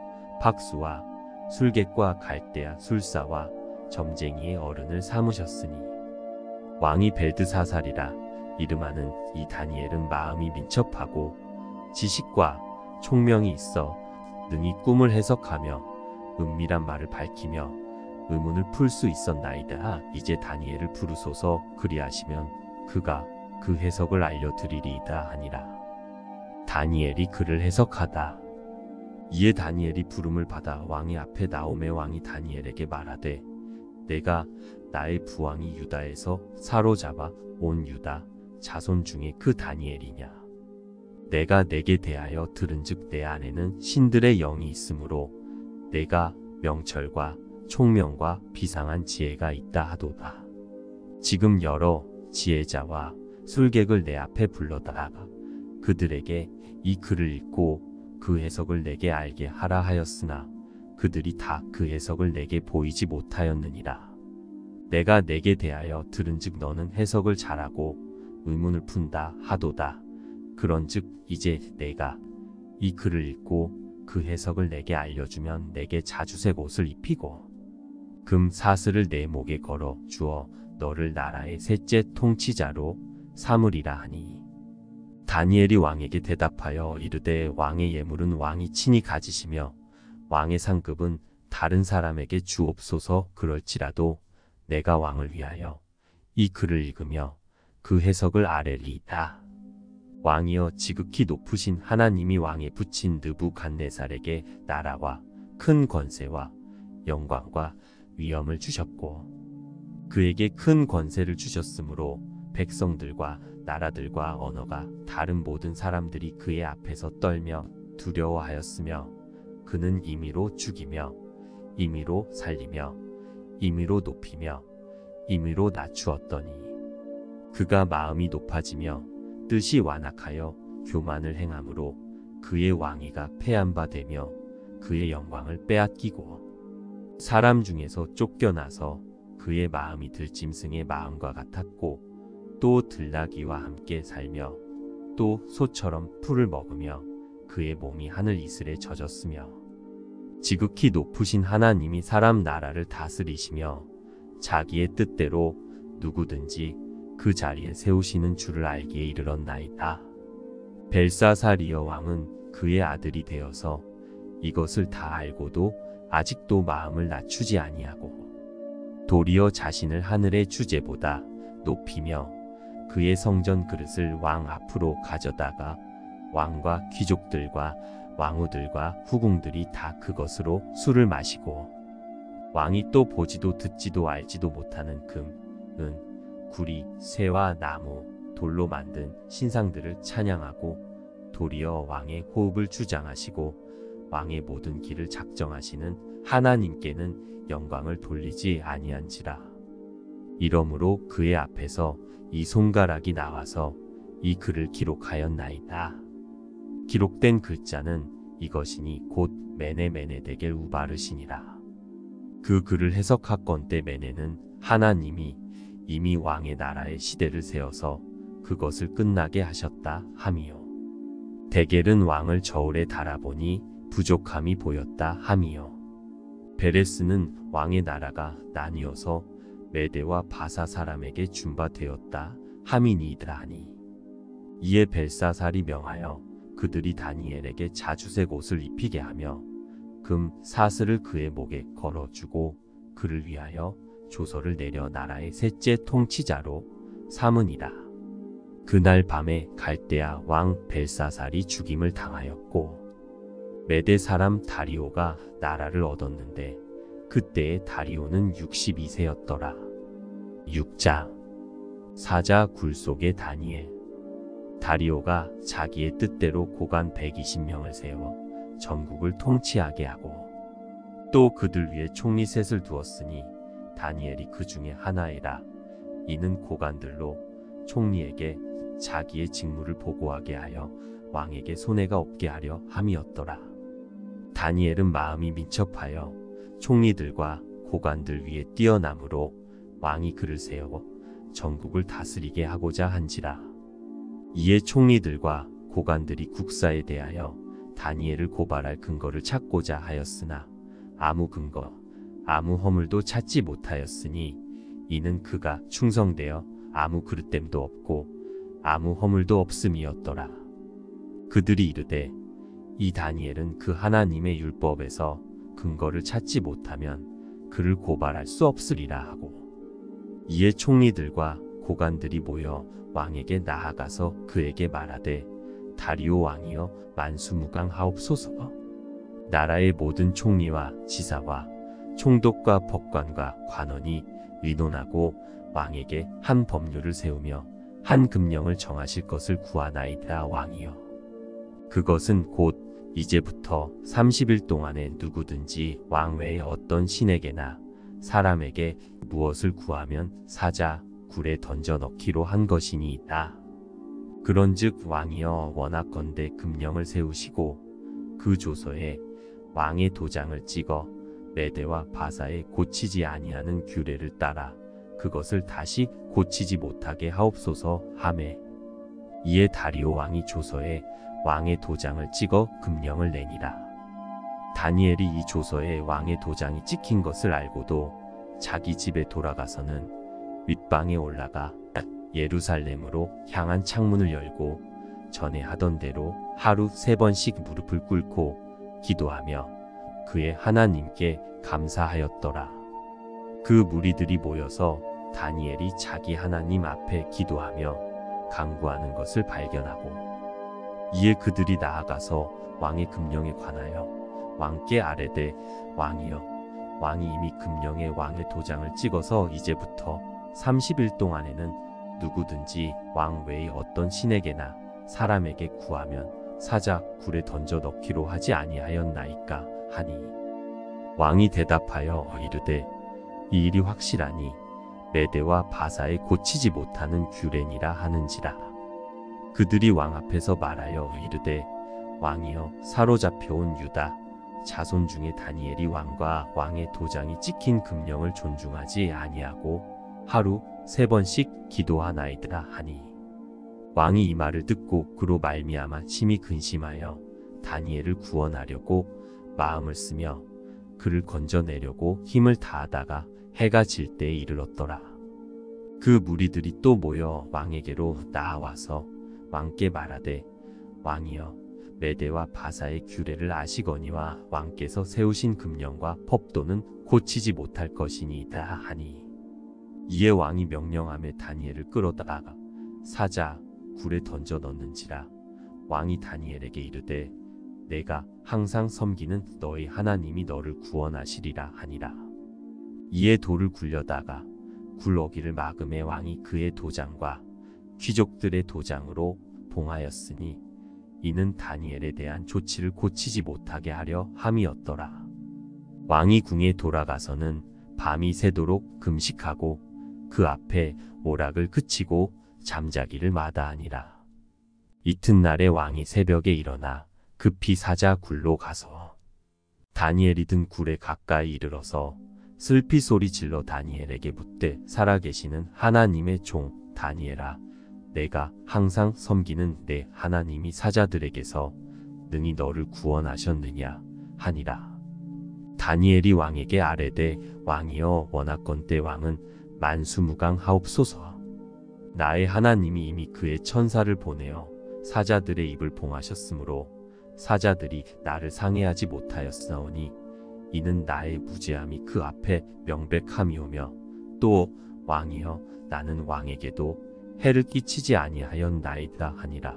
박수와 술객과 갈대아 술사와 점쟁이의 어른을 삼으셨으니 왕이 벨드사살이라 이름하는 이 다니엘은 마음이 민첩하고 지식과 총명이 있어 능히 꿈을 해석하며 은밀한 말을 밝히며 의문을 풀 수 있었나이다. 이제 다니엘을 부르소서. 그리하시면 그가 그 해석을 알려드리리이다 하니라. 다니엘이 그를 해석하다. 이에 다니엘이 부름을 받아 왕의 앞에 나오매 왕이 다니엘에게 말하되 내가 나의 부왕이 유다에서 사로잡아 온 유다 자손 중에 그 다니엘이냐. 내가 내게 대하여 들은즉 내 안에는 신들의 영이 있으므로 내가 명철과 총명과 비상한 지혜가 있다 하도다. 지금 여러 지혜자와 술객을 내 앞에 불러다가 그들에게 이 글을 읽고 그 해석을 내게 알게 하라 하였으나 그들이 다 그 해석을 내게 보이지 못하였느니라. 내가 내게 대하여 들은즉 너는 해석을 잘하고 의문을 푼다 하도다. 그런즉 이제 내가 이 글을 읽고 그 해석을 내게 알려주면 내게 자주색 옷을 입히고 금 사슬을 내 목에 걸어 주어 너를 나라의 셋째 통치자로 삼으리라 하니 다니엘이 왕에게 대답하여 이르되 왕의 예물은 왕이 친히 가지시며 왕의 상급은 다른 사람에게 주옵소서. 그럴지라도 내가 왕을 위하여 이 글을 읽으며 그 해석을 아뢰리이다. 왕이여 지극히 높으신 하나님이 왕의 부친 느부갓네살에게 나라와 큰 권세와 영광과 위엄을 주셨고 그에게 큰 권세를 주셨으므로 백성들과 나라들과 언어가 다른 모든 사람들이 그의 앞에서 떨며 두려워하였으며 그는 임의로 죽이며 임의로 살리며 임의로 높이며 임의로 낮추었더니 그가 마음이 높아지며 뜻이 완악하여 교만을 행함으로 그의 왕위가 패한 바 되며 그의 영광을 빼앗기고 사람 중에서 쫓겨나서 그의 마음이 들짐승의 마음과 같았고 또 들나귀와 함께 살며 또 소처럼 풀을 먹으며 그의 몸이 하늘 이슬에 젖었으며 지극히 높으신 하나님이 사람 나라를 다스리시며 자기의 뜻대로 누구든지 그 자리에 세우시는 줄을 알기에 이르렀나이다. 벨사사리여 왕은 그의 아들이 되어서 이것을 다 알고도 아직도 마음을 낮추지 아니하고 도리어 자신을 하늘의 주제보다 높이며 그의 성전 그릇을 왕 앞으로 가져다가 왕과 귀족들과 왕후들과 후궁들이 다 그것으로 술을 마시고 왕이 또 보지도 듣지도 알지도 못하는 금, 은, 구리, 쇠와 나무, 돌로 만든 신상들을 찬양하고 도리어 왕의 호흡을 주장하시고 왕의 모든 길을 작정하시는 하나님께는 영광을 돌리지 아니한지라. 이러므로 그의 앞에서 이 손가락이 나와서 이 글을 기록하였나이다. 기록된 글자는 이것이니 곧 메네메네데겔 우바르시니라. 그 글을 해석하건대 메네는 하나님이 이미 왕의 나라의 시대를 세워서 그것을 끝나게 하셨다 함이요. 데겔은 왕을 저울에 달아보니 부족함이 보였다 함이요. 베레스는 왕의 나라가 나뉘어서 메대와 바사 사람에게 준바되었다 함이니이다 하니 이에 벨사살이 명하여 그들이 다니엘에게 자주색 옷을 입히게 하며 금 사슬을 그의 목에 걸어주고 그를 위하여 조서를 내려 나라의 셋째 통치자로 삼으니라. 그날 밤에 갈대아 왕 벨사살이 죽임을 당하였고 메대 사람 다리오가 나라를 얻었는데 그때의 다리오는 62세였더라. 6장 4자 굴 속의 다니엘. 다리오가 자기의 뜻대로 고관 120명을 세워 전국을 통치하게 하고 또 그들 위에 총리 셋을 두었으니 다니엘이 그 중에 하나이라. 이는 고관들로 총리에게 자기의 직무를 보고하게 하여 왕에게 손해가 없게 하려 함이었더라. 다니엘은 마음이 민첩하여 총리들과 고관들 위에 뛰어남으로 왕이 그를 세워 전국을 다스리게 하고자 한지라. 이에 총리들과 고관들이 국사에 대하여 다니엘을 고발할 근거를 찾고자 하였으나 아무 근거, 아무 허물도 찾지 못하였으니 이는 그가 충성되어 아무 그릇됨도 없고 아무 허물도 없음이었더라. 그들이 이르되 이 다니엘은 그 하나님의 율법에서 근거를 찾지 못하면 그를 고발할 수 없으리라 하고 이에 총리들과 고관들이 모여 왕에게 나아가서 그에게 말하되 다리오 왕이여 만수무강하옵소서. 나라의 모든 총리와 지사와 총독과 법관과 관원이 의논하고 왕에게 한 법률을 세우며 한 금령을 정하실 것을 구하나이다 왕이여. 그것은 곧 이제부터 30일 동안에 누구든지 왕 외에 어떤 신에게나 사람에게 무엇을 구하면 사자 굴에 던져 넣기로 한 것이니이다. 그런즉 왕이여 원하건대 금령을 세우시고 그 조서에 왕의 도장을 찍어 메대와 바사에 고치지 아니하는 규례를 따라 그것을 다시 고치지 못하게 하옵소서 하매 이에 다리오 왕이 조서에 왕의 도장을 찍어 금령을 내니라. 다니엘이 이 조서에 왕의 도장이 찍힌 것을 알고도 자기 집에 돌아가서는 윗방에 올라가 예루살렘으로 향한 창문을 열고 전에 하던 대로 하루 3번씩 무릎을 꿇고 기도하며 그의 하나님께 감사하였더라. 그 무리들이 모여서 다니엘이 자기 하나님 앞에 기도하며 간구하는 것을 발견하고 이에 그들이 나아가서 왕의 금령에 관하여 왕께 아뢰되 왕이여 왕이 이미 금령에 왕의 도장을 찍어서 이제부터 30일 동안에는 누구든지 왕 외의 어떤 신에게나 사람에게 구하면 사자 굴에 던져 넣기로 하지 아니하였나이까 하니 왕이 대답하여 이르되 이 일이 확실하니 메대와 바사에 고치지 못하는 규례니라 하는지라. 그들이 왕 앞에서 말하여 이르되 왕이여 사로잡혀온 유다 자손 중에 다니엘이 왕과 왕의 도장이 찍힌 금령을 존중하지 아니하고 하루 3번씩 기도하나이드라 하니 왕이 이 말을 듣고 그로 말미암아 심히 근심하여 다니엘을 구원하려고 마음을 쓰며 그를 건져내려고 힘을 다하다가 해가 질 때에 이르렀더라. 그 무리들이 또 모여 왕에게로 나아와서 왕께 말하되 왕이여 메대와 바사의 규례를 아시거니와 왕께서 세우신 금령과 법도는 고치지 못할 것이니이다 하니 이에 왕이 명령하며 다니엘을 끌어다가 사자 굴에 던져 넣는지라. 왕이 다니엘에게 이르되 내가 항상 섬기는 너희 하나님이 너를 구원하시리라 하니라. 이에 돌을 굴려다가 굴 어기를 막음에 왕이 그의 도장과 귀족들의 도장으로 봉하였으니 이는 다니엘에 대한 조치를 고치지 못하게 하려 함이었더라. 왕이 궁에 돌아가서는 밤이 새도록 금식하고 그 앞에 오락을 그치고 잠자기를 마다하니라. 이튿날에 왕이 새벽에 일어나 급히 사자 굴로 가서 다니엘이 든 굴에 가까이 이르러서 슬피 소리 질러 다니엘에게 묻되 살아계시는 하나님의 종 다니엘아 내가 항상 섬기는 내 하나님이 사자들에게서 능히 너를 구원하셨느냐 하니라. 다니엘이 왕에게 아뢰되 왕이여 원하건대 왕은 만수무강하옵소서. 나의 하나님이 이미 그의 천사를 보내어 사자들의 입을 봉하셨으므로 사자들이 나를 상해하지 못하였사오니 이는 나의 무죄함이 그 앞에 명백함이오며 또 왕이여 나는 왕에게도 해를 끼치지 아니하였나이다 하니라.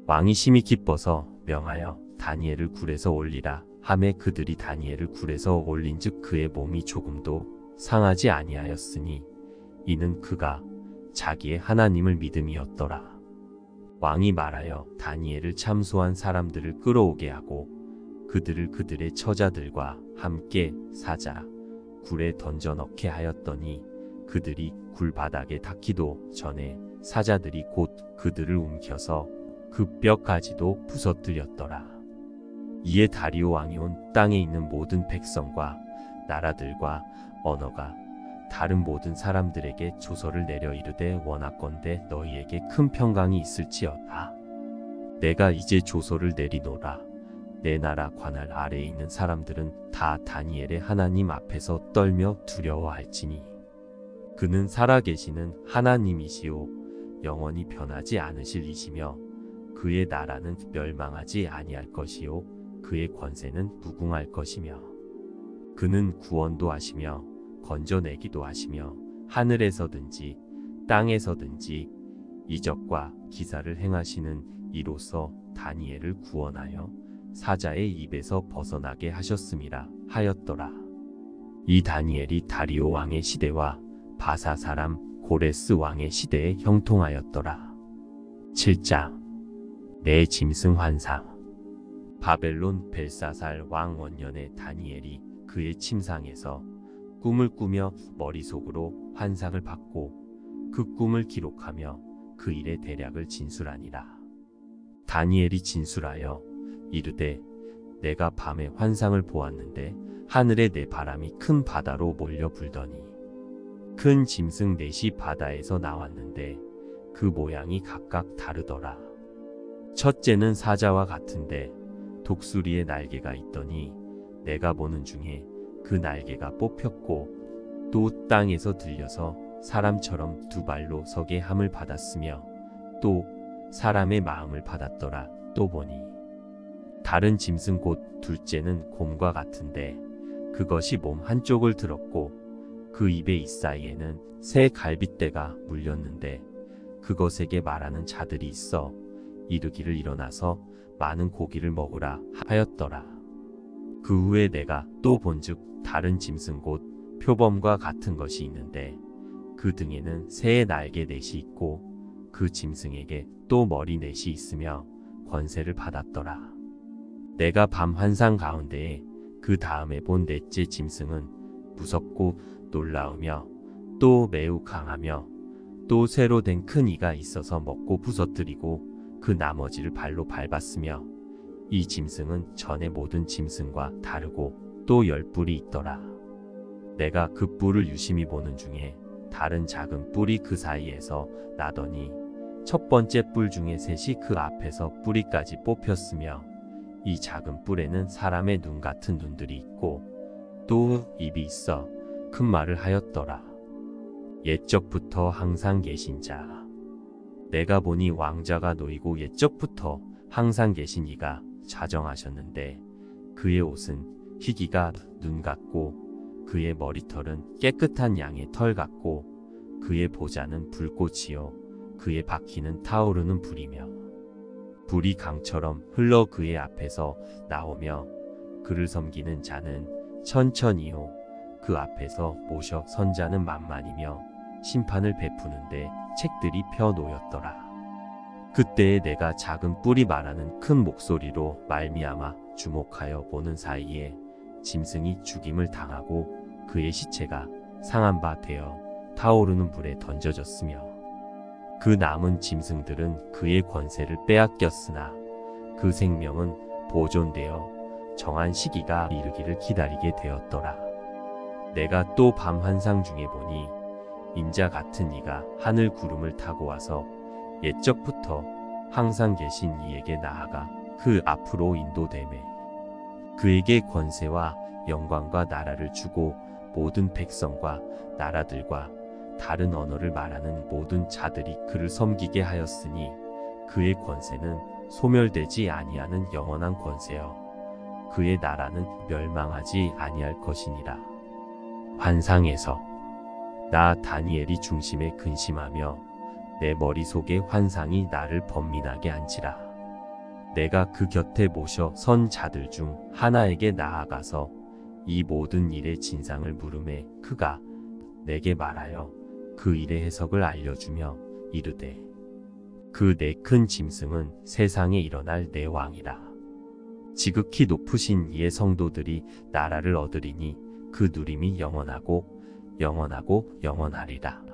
왕이 심히 기뻐서 명하여 다니엘을 굴에서 올리라 하매 그들이 다니엘을 굴에서 올린즉 그의 몸이 조금도 상하지 아니하였으니 이는 그가 자기의 하나님을 믿음이었더라. 왕이 말하여 다니엘을 참소한 사람들을 끌어오게 하고 그들을 그들의 처자들과 함께 사자 굴에 던져 넣게 하였더니 그들이 굴 바닥에 닿기도 전에 사자들이 곧 그들을 움켜서 그 뼈까지도 부서뜨렸더라. 이에 다리오 왕이 온 땅에 있는 모든 백성과 나라들과 언어가 다른 모든 사람들에게 조서를 내려 이르되 원하건대 너희에게 큰 평강이 있을지어다. 내가 이제 조서를 내리노라. 내 나라 관할 아래에 있는 사람들은 다 다니엘의 하나님 앞에서 떨며 두려워할지니 그는 살아계시는 하나님이시오 영원히 변하지 않으실 이시며 그의 나라는 멸망하지 아니할 것이요 그의 권세는 무궁할 것이며 그는 구원도 하시며 건져내기도 하시며 하늘에서든지 땅에서든지 이적과 기사를 행하시는 이로써 다니엘을 구원하여 사자의 입에서 벗어나게 하셨음이라 하였더라. 이 다니엘이 다리오 왕의 시대와 바사 사람 고레스 왕의 시대에 형통하였더라. 7장 내 짐승 환상. 바벨론 벨사살 왕 원년에 다니엘이 그의 침상에서 꿈을 꾸며 머릿속으로 환상을 받고 그 꿈을 기록하며 그 일의 대략을 진술하니라. 다니엘이 진술하여 이르되 내가 밤에 환상을 보았는데 하늘에 네 바람이 큰 바다로 몰려 불더니 큰 짐승 넷이 바다에서 나왔는데 그 모양이 각각 다르더라. 첫째는 사자와 같은데 독수리의 날개가 있더니 내가 보는 중에 그 날개가 뽑혔고 또 땅에서 들려서 사람처럼 두 발로 서게 함을 받았으며 또 사람의 마음을 받았더라. 또 보니 다른 짐승 곧 둘째는 곰과 같은데 그것이 몸 한쪽을 들었고 그 입의 이사이에는 새 갈빗대가 물렸는데 그것에게 말하는 자들이 있어 이르기를 일어나서 많은 고기를 먹으라 하였더라. 그 후에 내가 또 본즉 다른 짐승 곧 표범과 같은 것이 있는데 그 등에는 새의 날개 넷이 있고 그 짐승에게 또 머리 넷이 있으며 권세를 받았더라. 내가 밤 환상 가운데에 그 다음에 본 넷째 짐승은 무섭고 놀라우며 또 매우 강하며 또 쇠로 된 큰 이가 있어서 먹고 부서뜨리고 그 나머지를 발로 밟았으며 이 짐승은 전에 모든 짐승과 다르고 또 10뿔이 있더라. 내가 그 뿔을 유심히 보는 중에 다른 작은 뿔이 그 사이에서 나더니 첫 번째 뿔 중에 셋이 그 앞에서 뿌리까지 뽑혔으며 이 작은 뿔에는 사람의 눈 같은 눈들이 있고 또 입이 있어 큰 말을 하였더라. 옛적부터 항상 계신 자. 내가 보니 왕자가 놓이고 옛적부터 항상 계신 이가 자정하셨는데 그의 옷은 희기가 눈 같고 그의 머리털은 깨끗한 양의 털 같고 그의 보좌는 불꽃이요 그의 바퀴는 타오르는 불이며 불이 강처럼 흘러 그의 앞에서 나오며 그를 섬기는 자는 천천히요 그 앞에서 모셔 선자는 만만이며 심판을 베푸는데 책들이 펴 놓였더라. 그때에 내가 작은 뿔이 말하는 큰 목소리로 말미암아 주목하여 보는 사이에 짐승이 죽임을 당하고 그의 시체가 상한 바 되어 타오르는 불에 던져졌으며 그 남은 짐승들은 그의 권세를 빼앗겼으나 그 생명은 보존되어 정한 시기가 이르기를 기다리게 되었더라. 내가 또 밤 환상 중에 보니 인자 같은 이가 하늘 구름을 타고 와서 옛적부터 항상 계신 이에게 나아가 그 앞으로 인도되매 그에게 권세와 영광과 나라를 주고 모든 백성과 나라들과 다른 언어를 말하는 모든 자들이 그를 섬기게 하였으니 그의 권세는 소멸되지 아니하는 영원한 권세여 그의 나라는 멸망하지 아니할 것이니라. 환상에서 나 다니엘이 중심에 근심하며 내 머릿속에 환상이 나를 번민하게 한지라. 내가 그 곁에 모셔 선 자들 중 하나에게 나아가서 이 모든 일의 진상을 물음에 그가 내게 말하여 그 일의 해석을 알려주며 이르되 그 네 큰 짐승은 세상에 일어날 내 왕이라. 지극히 높으신 이의 성도들이 나라를 얻으리니 그 누림이 영원하고 영원하고 영원하리라.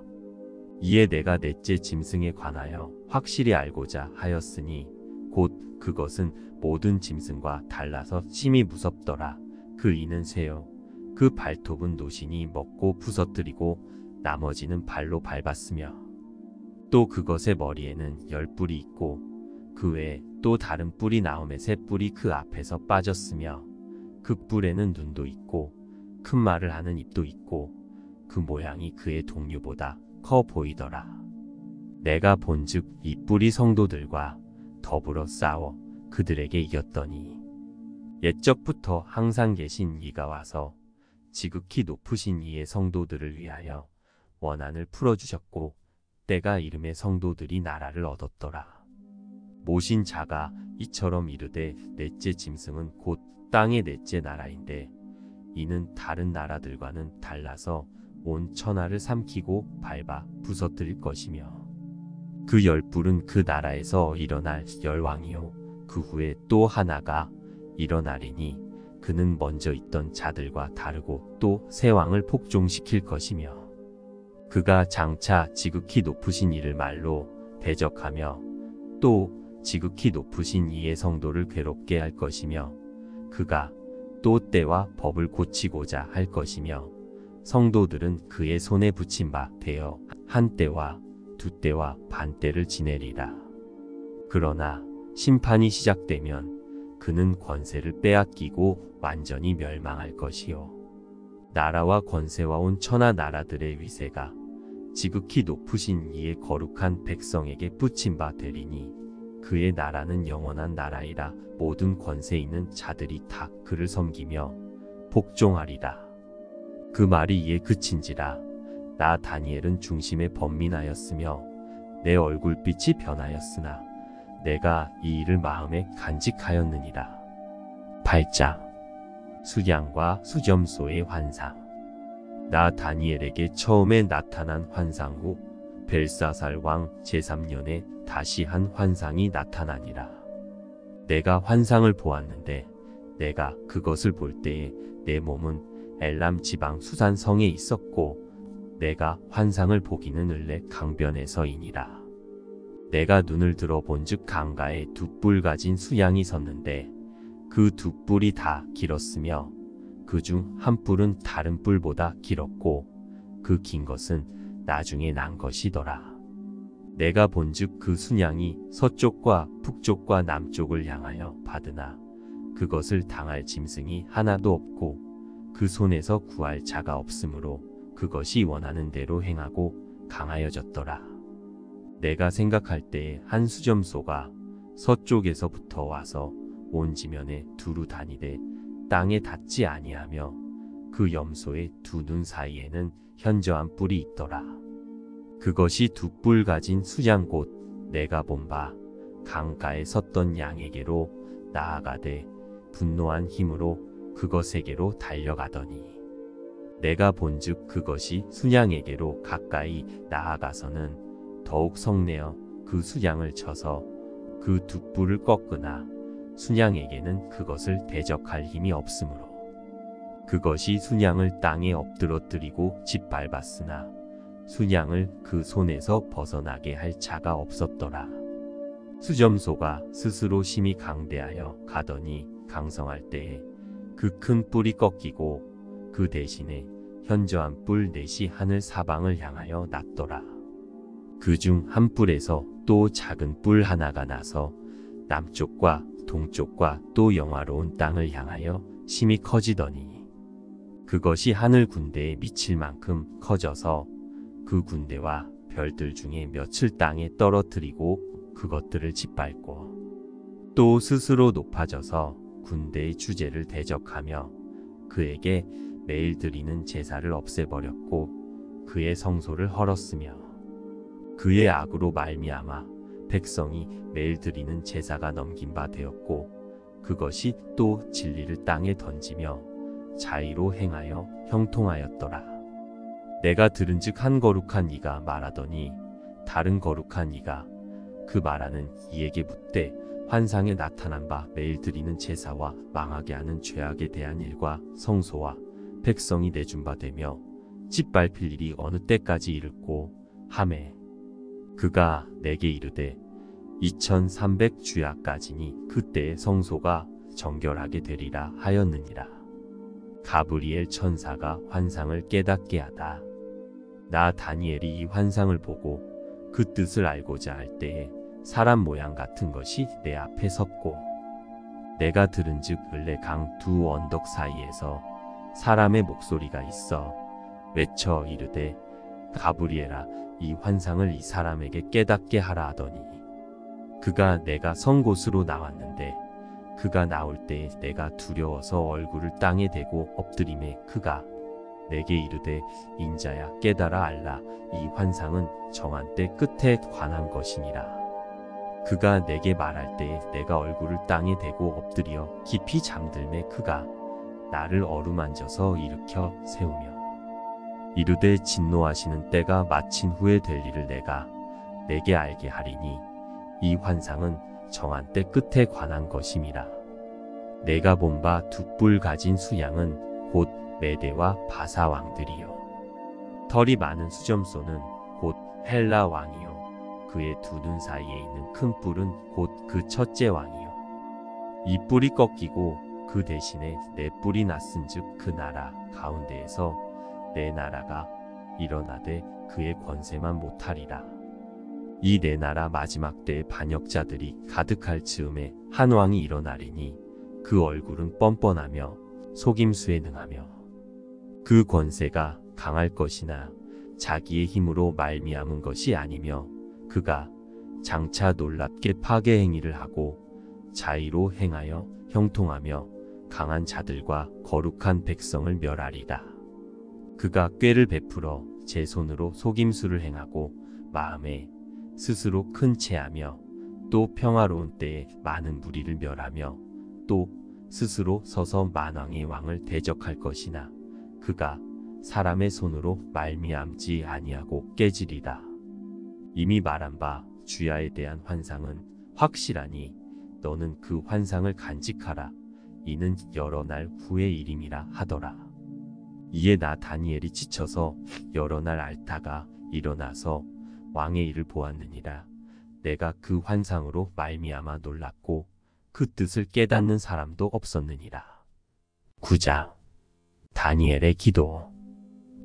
이에 내가 넷째 짐승에 관하여 확실히 알고자 하였으니 곧 그것은 모든 짐승과 달라서 심히 무섭더라. 그 이는 쇠요 그 발톱은 노신이 먹고 부서뜨리고 나머지는 발로 밟았으며 또 그것의 머리에는 10뿔이 있고 그 외에 또 다른 뿔이 나오매 세 뿔이 그 앞에서 빠졌으며 그 뿔에는 눈도 있고 큰 말을 하는 입도 있고 그 모양이 그의 동류보다 커 보이더라. 내가 본즉 이 뿔이 성도들과 더불어 싸워 그들에게 이겼더니 옛적부터 항상 계신 이가 와서 지극히 높으신 이의 성도들을 위하여 원한을 풀어주셨고 때가 이름의 성도들이 나라를 얻었더라. 모신 자가 이처럼 이르되 넷째 짐승은 곧 땅의 넷째 나라인데 이는 다른 나라들과는 달라서 온 천하를 삼키고 밟아 부서뜨릴 것이며 그 10뿔은 그 나라에서 일어날 열왕이요 그 후에 또 하나가 일어나리니 그는 먼저 있던 자들과 다르고 또 새 왕을 복종시킬 것이며 그가 장차 지극히 높으신 이를 말로 대적하며 또 지극히 높으신 이의 성도를 괴롭게 할 것이며 그가 또 때와 법을 고치고자 할 것이며 성도들은 그의 손에 붙인 바 되어 한 때와 두 때와 반 때를 지내리라. 그러나 심판이 시작되면 그는 권세를 빼앗기고 완전히 멸망할 것이요 나라와 권세와 온 천하 나라들의 위세가 지극히 높으신 이의 거룩한 백성에게 붙인 바 되리니 그의 나라는 영원한 나라이라. 모든 권세 있는 자들이 다 그를 섬기며 복종하리라. 그 말이 이에 그친지라. 나 다니엘은 중심에 번민하였으며 내 얼굴빛이 변하였으나 내가 이 일을 마음에 간직하였느니라. 8장 수량과 수점소의 환상. 나 다니엘에게 처음에 나타난 환상 후 벨사살 왕 제3년에 다시 한 환상이 나타나니라. 내가 환상을 보았는데 내가 그것을 볼 때에 내 몸은 엘람 지방 수산성에 있었고 내가 환상을 보기는 을레 강변에서이니라. 내가 눈을 들어 본즉 강가에 두 뿔 가진 수양이 섰는데 그 두 뿔이 다 길었으며 그중 한 뿔은 다른 뿔보다 길었고 그 긴 것은 나중에 난 것이더라. 내가 본즉 그 순양이 서쪽과 북쪽과 남쪽을 향하여 받으나 그것을 당할 짐승이 하나도 없고 그 손에서 구할 자가 없으므로 그것이 원하는 대로 행하고 강하여졌더라. 내가 생각할 때에 한 수점소가 서쪽에서부터 와서 온 지면에 두루 다니되 땅에 닿지 아니하며 그 염소의 두 눈 사이에는 현저한 뿔이 있더라. 그것이 두 뿔 가진 수양 곧 내가 본 바 강가에 섰던 양에게로 나아가되 분노한 힘으로 그것에게로 달려가더니 내가 본즉 그것이 수양에게로 가까이 나아가서는 더욱 성내어 그 수양을 쳐서 그 두 뿔을 꺾으나 순양에게는 그것을 대적할 힘이 없으므로 그것이 순양을 땅에 엎드러뜨리고 짓밟았으나 순양을 그 손에서 벗어나게 할 자가 없었더라. 수점소가 스스로 심히 강대하여 가더니 강성할 때에 그 큰 뿔이 꺾이고 그 대신에 현저한 뿔 넷이 하늘 사방을 향하여 났더라. 그중 한 뿔에서 또 작은 뿔 하나가 나서 남쪽과 동쪽과 또 영화로운 땅을 향하여 심히 커지더니 그것이 하늘 군대에 미칠 만큼 커져서 그 군대와 별들 중에 몇을 땅에 떨어뜨리고 그것들을 짓밟고 또 스스로 높아져서 군대의 주제를 대적하며 그에게 매일 드리는 제사를 없애버렸고 그의 성소를 헐었으며 그의 악으로 말미암아 백성이 매일 드리는 제사가 넘긴 바 되었고 그것이 또 진리를 땅에 던지며 자의로 행하여 형통하였더라. 내가 들은즉 한 거룩한 이가 말하더니 다른 거룩한 이가 그 말하는 이에게 묻되 환상에 나타난 바 매일 드리는 제사와 망하게 하는 죄악에 대한 일과 성소와 백성이 내준 바 되며 짓밟힐 일이 어느 때까지 이르고 하매 그가 내게 이르되 2300 주야까지니 그때의 성소가 정결하게 되리라 하였느니라. 가브리엘 천사가 환상을 깨닫게 하다. 나 다니엘이 이 환상을 보고 그 뜻을 알고자 할 때에 사람 모양 같은 것이 내 앞에 섰고 내가 들은즉 을레 강 두 언덕 사이에서 사람의 목소리가 있어 외쳐 이르되 가브리엘아 이 환상을 이 사람에게 깨닫게 하라 하더니 그가 내가 선 곳으로 나왔는데 그가 나올 때에 내가 두려워서 얼굴을 땅에 대고 엎드림에 그가 내게 이르되 인자야 깨달아 알라 이 환상은 정한 때 끝에 관한 것이니라. 그가 내게 말할 때에 내가 얼굴을 땅에 대고 엎드려 깊이 잠들매 그가 나를 어루만져서 일으켜 세우며 이르되 진노하시는 때가 마친 후에 될 일을 내가 내게 알게 하리니 이 환상은 정한 때 끝에 관한 것임이라. 내가 본 바 두 뿔 가진 수양은 곧 메대와 바사 왕들이요 털이 많은 수점소는 곧 헬라 왕이요 그의 두 눈 사이에 있는 큰 뿔은 곧 그 첫째 왕이요 이 뿔이 꺾이고 그 대신에 네 뿔이 났은즉 그 나라 가운데에서 네 나라가 일어나되 그의 권세만 못하리라. 이 네 나라 마지막 때의 반역자들이 가득할 즈음에 한 왕이 일어나리니 그 얼굴은 뻔뻔하며 속임수에 능하며 그 권세가 강할 것이나 자기의 힘으로 말미암은 것이 아니며 그가 장차 놀랍게 파괴 행위를 하고 자의로 행하여 형통하며 강한 자들과 거룩한 백성을 멸하리라. 그가 꾀를 베풀어 제 손으로 속임수를 행하고 마음에 스스로 큰 체하며 또 평화로운 때에 많은 무리를 멸하며 또 스스로 서서 만왕의 왕을 대적할 것이나 그가 사람의 손으로 말미암지 아니하고 깨지리라. 이미 말한 바 주야에 대한 환상은 확실하니 너는 그 환상을 간직하라. 이는 여러 날 후의 일임이라 하더라. 이에 나 다니엘이 지쳐서 여러 날 앓다가 일어나서 왕의 일을 보았느니라. 내가 그 환상으로 말미암아 놀랐고 그 뜻을 깨닫는 사람도 없었느니라. 9장 다니엘의 기도.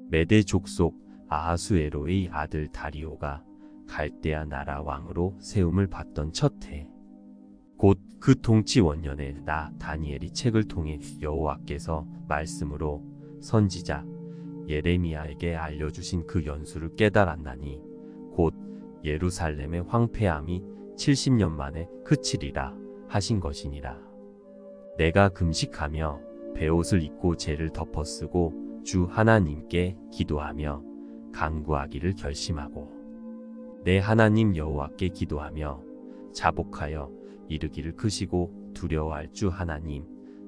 메대 족속 아하수에로의 아들 다리오가 갈대아 나라 왕으로 세움을 받던 첫 해, 곧 그 통치 원년에 나 다니엘이 책을 통해 여호와께서 말씀으로 선지자 예레미야에게 알려주신 그 연수를 깨달았나니 곧 예루살렘의 황폐함이 70년 만에 그치리라 하신 것이니라. 내가 금식하며 베옷을 입고 죄를 덮어쓰고 주 하나님께 기도하며 간구하기를 결심하고 내 하나님 여호와께 기도하며 자복하여 이르기를 크시고 두려워할 주 하나님,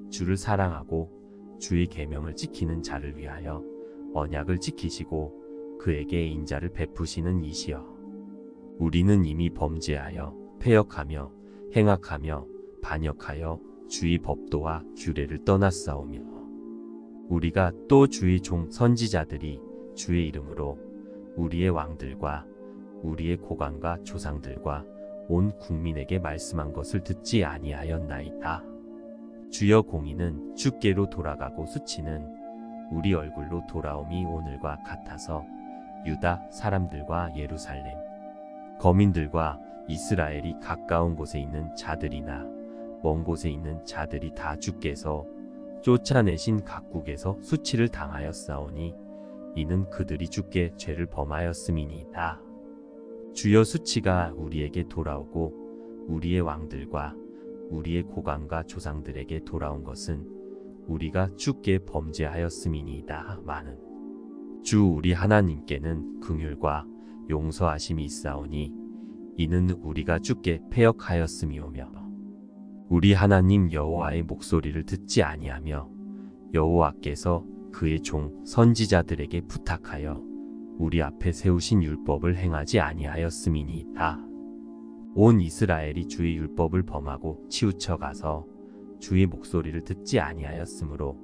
주를 사랑하고 주의 계명을 지키는 자를 위하여 언약을 지키시고 그에게 인자를 베푸시는 이시여. 우리는 이미 범죄하여 패역하며 행악하며 반역하여 주의 법도와 규례를 떠났사오며 우리가 또 주의 종 선지자들이 주의 이름으로 우리의 왕들과 우리의 고관과 조상들과 온 국민에게 말씀한 것을 듣지 아니하였나이다. 주여 공의는 주께로 돌아가고 수치는 우리 얼굴로 돌아옴이 오늘과 같아서 유다 사람들과 예루살렘 거민들과 이스라엘이 가까운 곳에 있는 자들이나 먼 곳에 있는 자들이 다 주께서 쫓아내신 각국에서 수치를 당하였사오니 이는 그들이 주께 죄를 범하였음이니이다. 주여 수치가 우리에게 돌아오고 우리의 왕들과 우리의 고관과 조상들에게 돌아온 것은 우리가 주께 범죄하였음이니이다. 마는 주 우리 하나님께는 긍휼과 용서하심이 있사오니 이는 우리가 주께 패역하였음이오며 우리 하나님 여호와의 목소리를 듣지 아니하며 여호와께서 그의 종 선지자들에게 부탁하여 우리 앞에 세우신 율법을 행하지 아니하였음이니이다. 온 이스라엘이 주의 율법을 범하고 치우쳐 가서 주의 목소리를 듣지 아니하였으므로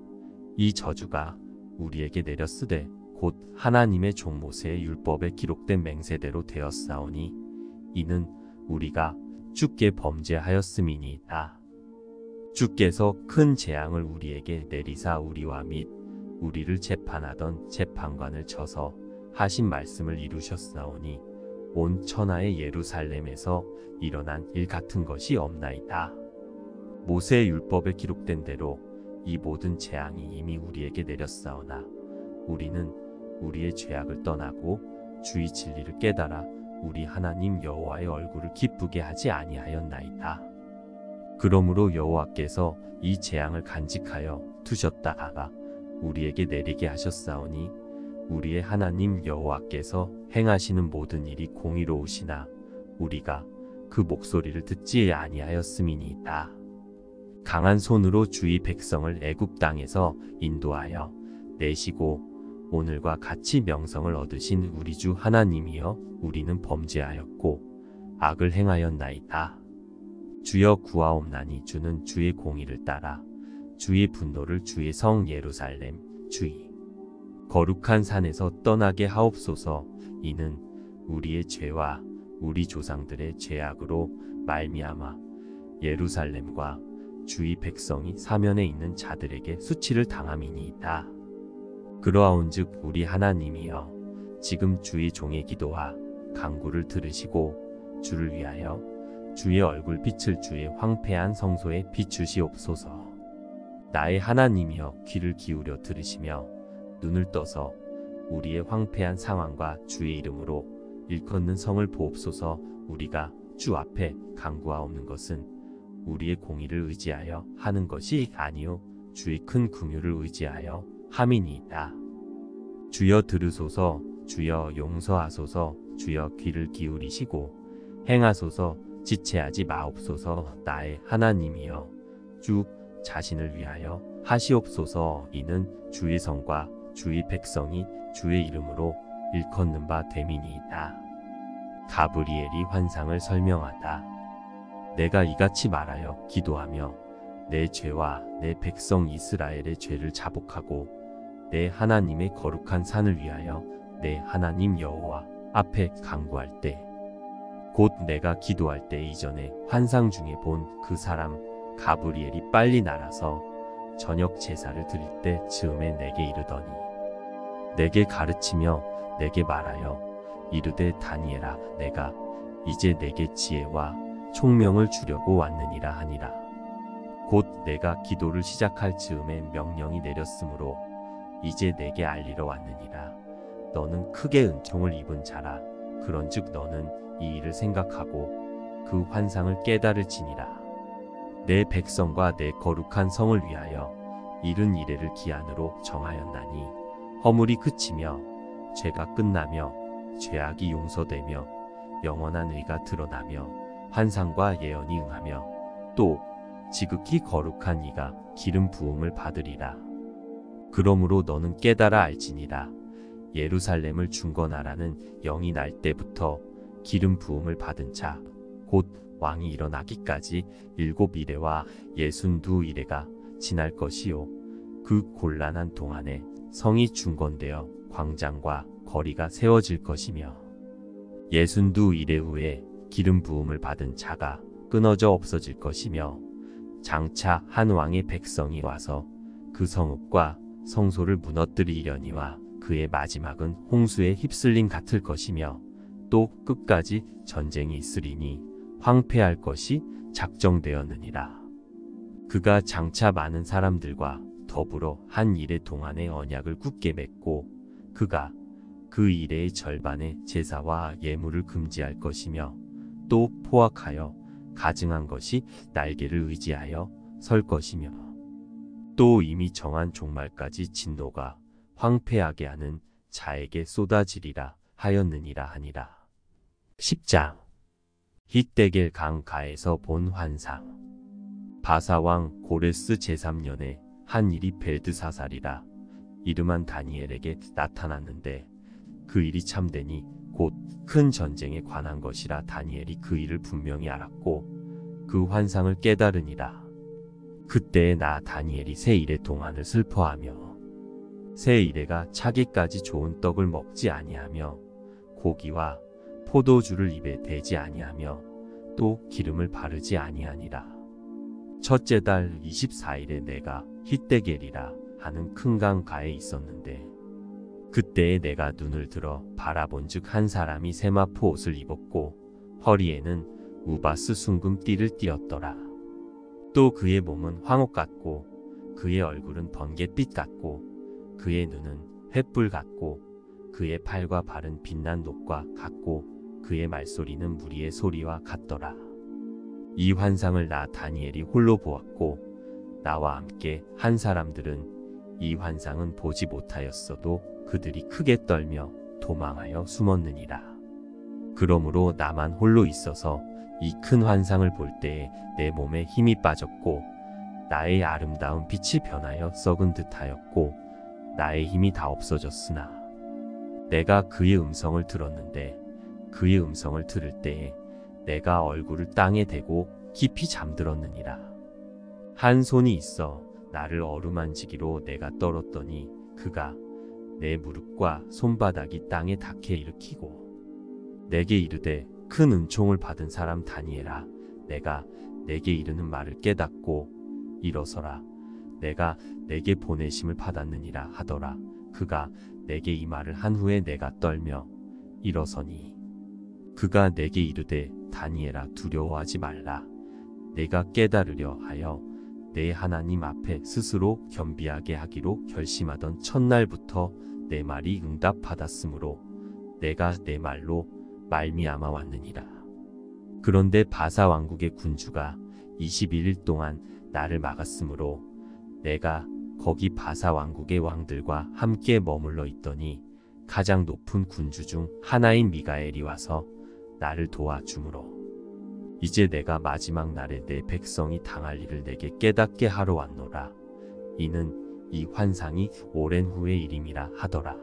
이 저주가 우리에게 내렸으되 곧 하나님의 종 모세의 율법에 기록된 맹세대로 되었사오니 이는 우리가 주께 범죄하였음이니이다. 주께서 큰 재앙을 우리에게 내리사 우리와 및 우리를 재판하던 재판관을 쳐서 하신 말씀을 이루셨사오니 온 천하의 예루살렘에서 일어난 일 같은 것이 없나이다. 모세의 율법에 기록된 대로 이 모든 재앙이 이미 우리에게 내렸사오나 우리는 우리의 죄악을 떠나고 주의 진리를 깨달아 우리 하나님 여호와의 얼굴을 기쁘게 하지 아니하였나이다. 그러므로 여호와께서 이 재앙을 간직하여 두셨다가 우리에게 내리게 하셨사오니 우리의 하나님 여호와께서 행하시는 모든 일이 공의로우시나 우리가 그 목소리를 듣지 아니하였음이니이다. 강한 손으로 주의 백성을 애굽 땅에서 인도하여 내시고 오늘과 같이 명성을 얻으신 우리 주 하나님이여 우리는 범죄하였고 악을 행하였나이다. 주여 구하옵나니 주는 주의 공의를 따라 주의 분노를 주의 성 예루살렘 주의 거룩한 산에서 떠나게 하옵소서. 이는 우리의 죄와 우리 조상들의 죄악으로 말미암아 예루살렘과 주의 백성이 사면에 있는 자들에게 수치를 당함이니이다. 그러하온즉 우리 하나님이여 지금 주의 종의 기도와 간구를 들으시고 주를 위하여 주의 얼굴 빛을 주의 황폐한 성소에 비추시옵소서. 나의 하나님이여 귀를 기울여 들으시며 눈을 떠서 우리의 황폐한 상황과 주의 이름으로 일컫는 성을 보옵소서. 우리가 주 앞에 간구하옵는 것은 우리의 공의를 의지하여 하는 것이 아니요 주의 큰 긍휼을 의지하여 함이니이다. 주여 들으소서. 주여 용서하소서. 주여 귀를 기울이시고 행하소서. 지체하지 마옵소서. 나의 하나님이여 주 자신을 위하여 하시옵소서. 이는 주의 성과 주의 백성이 주의 이름으로 일컫는 바 됨이니이다. 가브리엘이 환상을 설명하다. 내가 이같이 말하여 기도하며 내 죄와 내 백성 이스라엘의 죄를 자복하고 내 하나님의 거룩한 산을 위하여 내 하나님 여호와 앞에 간구할 때, 곧 내가 기도할 때 이전에 환상 중에 본 그 사람 가브리엘이 빨리 날아서 저녁 제사를 드릴 때 즈음에 내게 이르더니, 내게 가르치며 내게 말하여 이르되 다니엘아, 내가 이제 내게 지혜와 총명을 주려고 왔느니라 하니라. 곧 내가 기도를 시작할 즈음에 명령이 내렸으므로 이제 내게 알리러 왔느니라. 너는 크게 은총을 입은 자라. 그런즉 너는 이 일을 생각하고 그 환상을 깨달을지니라. 내 백성과 내 거룩한 성을 위하여 70 기한으로 정하였나니 허물이 그치며 죄가 끝나며 죄악이 용서되며 영원한 의가 드러나며 환상과 예언이 응하며 또 지극히 거룩한 이가 기름 부음을 받으리라. 그러므로 너는 깨달아 알지니라. 예루살렘을 중건하라는 영이 날 때부터 기름 부음을 받은 자 곧 왕이 일어나기까지 7이레와 62이레가 지날 것이요, 그 곤란한 동안에 성이 중건되어 광장과 거리가 세워질 것이며 62이레 후에 기름 부음을 받은 자가 끊어져 없어질 것이며 장차 한 왕의 백성이 와서 그 성읍과 성소를 무너뜨리려니와 그의 마지막은 홍수에 휩쓸림 같을 것이며 또 끝까지 전쟁이 있으리니 황폐할 것이 작정되었느니라. 그가 장차 많은 사람들과 더불어 한 이레 동안의 언약을 굳게 맺고 그가 그 이레의 절반의 제사와 예물을 금지할 것이며 또 포악하여 가증한 것이 날개를 의지하여 설 것이며 또 이미 정한 종말까지 진노가 황폐하게 하는 자에게 쏟아지리라 하였느니라 하니라. 10장. 히데겔 강가에서 본 환상. 바사왕 고레스 제3년에 한 일이 벨드사살이라 이름한 다니엘에게 나타났는데 그 일이 참되니 곧 큰 전쟁에 관한 것이라 다니엘이 그 일을 분명히 알았고 그 환상을 깨달으니라. 그때에 나 다니엘이 새 이레 동안을 슬퍼하며 새 이레가 차기까지 좋은 떡을 먹지 아니하며 고기와 포도주를 입에 대지 아니하며 또 기름을 바르지 아니하니라. 첫째 달 24일에 내가 히데겔이라 하는 큰 강가에 있었는데 그때에 내가 눈을 들어 바라본즉 한 사람이 세마포 옷을 입었고 허리에는 우바스 순금 띠를 띠었더라. 또 그의 몸은 황옥 같고 그의 얼굴은 번갯빛 같고 그의 눈은 횃불 같고 그의 팔과 발은 빛난 녹과 같고 그의 말소리는 무리의 소리와 같더라. 이 환상을 나 다니엘이 홀로 보았고 나와 함께 한 사람들은 이 환상은 보지 못하였어도 그들이 크게 떨며 도망하여 숨었느니라. 그러므로 나만 홀로 있어서 이 큰 환상을 볼 때에 내 몸에 힘이 빠졌고 나의 아름다운 빛이 변하여 썩은 듯하였고 나의 힘이 다 없어졌으나 내가 그의 음성을 들었는데 그의 음성을 들을 때에 내가 얼굴을 땅에 대고 깊이 잠들었느니라. 한 손이 있어 나를 어루만지기로 내가 떨었더니 그가 내 무릎과 손바닥이 땅에 닿게 일으키고 내게 이르되 큰 은총을 받은 사람 다니엘아, 내가 내게 이르는 말을 깨닫고 일어서라. 내가 내게 보내심을 받았느니라 하더라. 그가 내게 이 말을 한 후에 내가 떨며 일어서니 그가 내게 이르되 다니엘아, 두려워하지 말라. 내가 깨달으려 하여 내 하나님 앞에 스스로 겸비하게 하기로 결심하던 첫날부터 내 말이 응답받았으므로 내가 내 말로 말미암아 왔느니라. 그런데 바사 왕국의 군주가 21일 동안 나를 막았으므로 내가 거기 바사 왕국의 왕들과 함께 머물러 있더니 가장 높은 군주 중 하나인 미가엘이 와서 나를 도와주므로 이제 내가 마지막 날에 내 백성이 당할 일을 내게 깨닫게 하러 왔노라. 이는 이 환상이 오랜 후의 일임이라 하더라.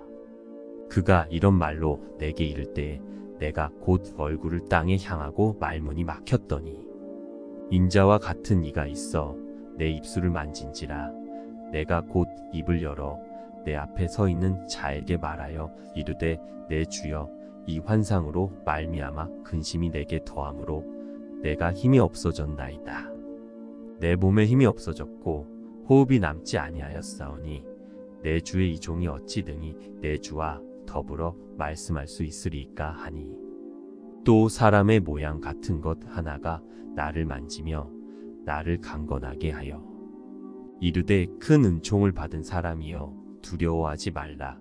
그가 이런 말로 내게 이를 때에 내가 곧 얼굴을 땅에 향하고 말문이 막혔더니 인자와 같은 이가 있어 내 입술을 만진지라. 내가 곧 입을 열어 내 앞에 서 있는 자에게 말하여 이르되 내 주여 이 환상으로 말미암아 근심이 내게 더함으로 내가 힘이 없어졌나이다. 내 몸에 힘이 없어졌고 호흡이 남지 아니하였사오니 내 주의 이 종이 어찌 등이 내 주와 더불어 말씀할 수 있으리까 하니 또 사람의 모양 같은 것 하나가 나를 만지며 나를 강건하게 하여 이르되 큰 은총을 받은 사람이여 두려워하지 말라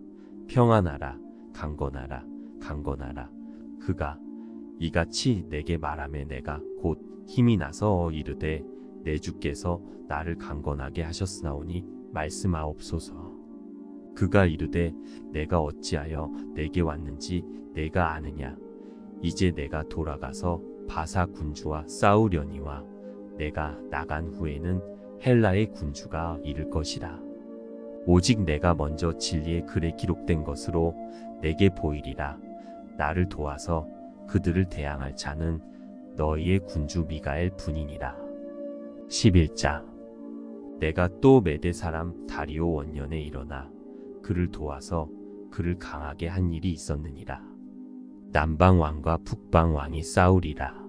평안하라 강건하라 강건하라 그가 이같이 내게 말하며 내가 곧 힘이 나서 이르되 내 주께서 나를 강건하게 하셨사오니 말씀하옵소서. 그가 이르되 내가 어찌하여 내게 왔는지 내가 아느냐. 이제 내가 돌아가서 바사 군주와 싸우려니와 내가 나간 후에는 헬라의 군주가 이를 것이라. 오직 내가 먼저 진리의 글에 기록된 것으로 내게 보이리라. 나를 도와서 그들을 대항할 자는 너희의 군주 미가엘 분이니라. 11장. 내가 또 메대 사람 다리오 원년에 일어나 그를 도와서 그를 강하게 한 일이 있었느니라. 남방 왕과 북방 왕이 싸우리라.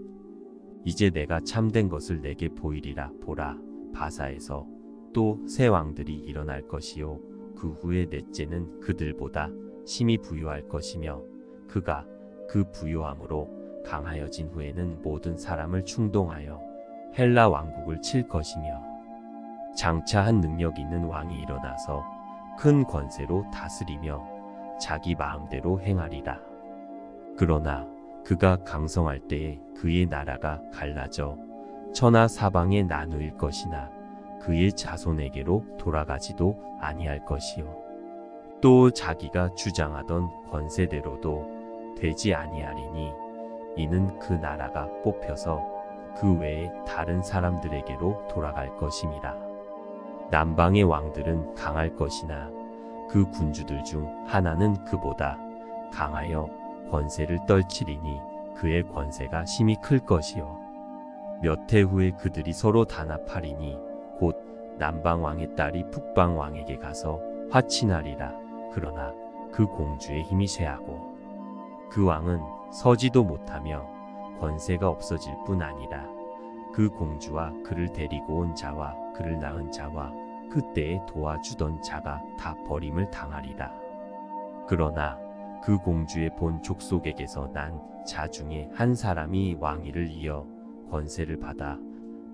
이제 내가 참된 것을 내게 보이리라. 보라, 바사에서 또 새 왕들이 일어날 것이요 그 후에 넷째는 그들보다 심히 부유할 것이며 그가 그 부유함으로 강하여진 후에는 모든 사람을 충동하여 헬라 왕국을 칠 것이며 장차 한 능력 있는 왕이 일어나서 큰 권세로 다스리며 자기 마음대로 행하리라. 그러나 그가 강성할 때에 그의 나라가 갈라져 천하 사방에 나누일 것이나 그의 자손에게로 돌아가지도 아니할 것이요 또 자기가 주장하던 권세대로도 되지 아니하리니 이는 그 나라가 뽑혀서 그 외에 다른 사람들에게로 돌아갈 것임이라. 남방의 왕들은 강할 것이나 그 군주들 중 하나는 그보다 강하여 권세를 떨치리니 그의 권세가 심히 클 것이요 몇 해 후에 그들이 서로 단합하리니 곧 남방 왕의 딸이 북방 왕에게 가서 화친하리라. 그러나 그 공주의 힘이 쇠하고 그 왕은 서지도 못하며 권세가 없어질 뿐 아니라 그 공주와 그를 데리고 온 자와 그를 낳은 자와 그때에 도와주던 자가 다 버림을 당하리라. 그러나 그 공주의 본 족속에게서 난 자 중에 한 사람이 왕위를 이어 권세를 받아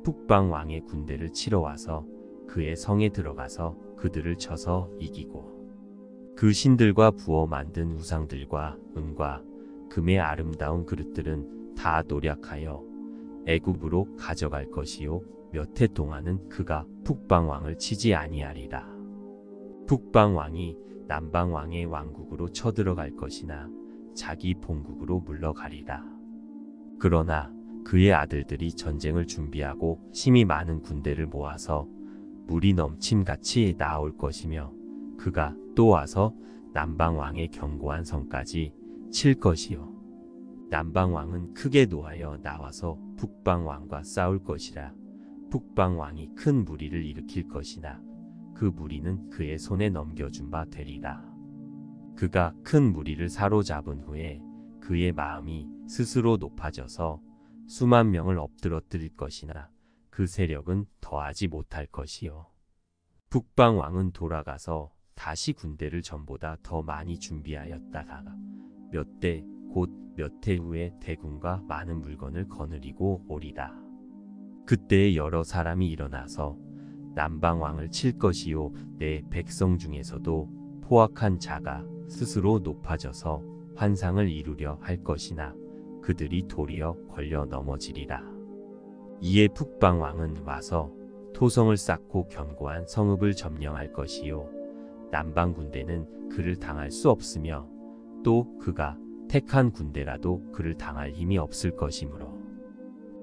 북방 왕의 군대를 치러 와서 그의 성에 들어가서 그들을 쳐서 이기고 그 신들과 부어 만든 우상들과 은과 금의 아름다운 그릇들은 다 노략하여 애굽으로 가져갈 것이요 몇 해 동안은 그가 북방 왕을 치지 아니하리라. 북방 왕이 남방 왕의 왕국으로 쳐들어갈 것이나 자기 본국으로 물러가리라. 그러나 그의 아들들이 전쟁을 준비하고 심히 많은 군대를 모아서 물이 넘침같이 나올 것이며 그가 또 와서 남방 왕의 견고한 성까지 칠 것이요 남방 왕은 크게 노하여 나와서 북방 왕과 싸울 것이라. 북방 왕이 큰 무리를 일으킬 것이나 그 무리는 그의 손에 넘겨준 바 되리라. 그가 큰 무리를 사로잡은 후에 그의 마음이 스스로 높아져서 수만 명을 엎드러뜨릴 것이나 그 세력은 더하지 못할 것이요 북방 왕은 돌아가서 다시 군대를 전보다 더 많이 준비하였다가 몇 대 곧 몇 해 후에 대군과 많은 물건을 거느리고 오리라. 그때에 여러 사람이 일어나서 남방 왕을 칠 것이요 내 백성 중에서도 포악한 자가 스스로 높아져서 환상을 이루려 할 것이나 그들이 도리어 걸려 넘어지리라. 이에 북방 왕은 와서 토성을 쌓고 견고한 성읍을 점령할 것이요 남방 군대는 그를 당할 수 없으며 또 그가 택한 군대라도 그를 당할 힘이 없을 것이므로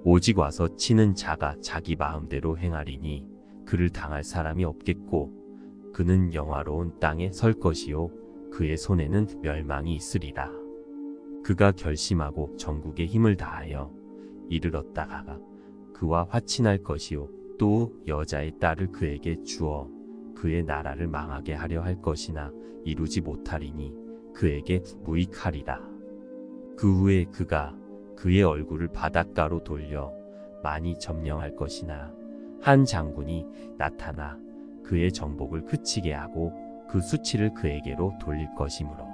오직 와서 치는 자가 자기 마음대로 행하리니 그를 당할 사람이 없겠고 그는 영화로운 땅에 설 것이요 그의 손에는 멸망이 있으리라. 그가 결심하고 전국에 힘을 다하여 이르렀다가 그와 화친할 것이요 또 여자의 딸을 그에게 주어 그의 나라를 망하게 하려 할 것이나 이루지 못하리니 그에게 무익하리라. 그 후에 그가 그의 얼굴을 바닷가로 돌려 많이 점령할 것이나 한 장군이 나타나 그의 정복을 그치게 하고 그 수치를 그에게로 돌릴 것이므로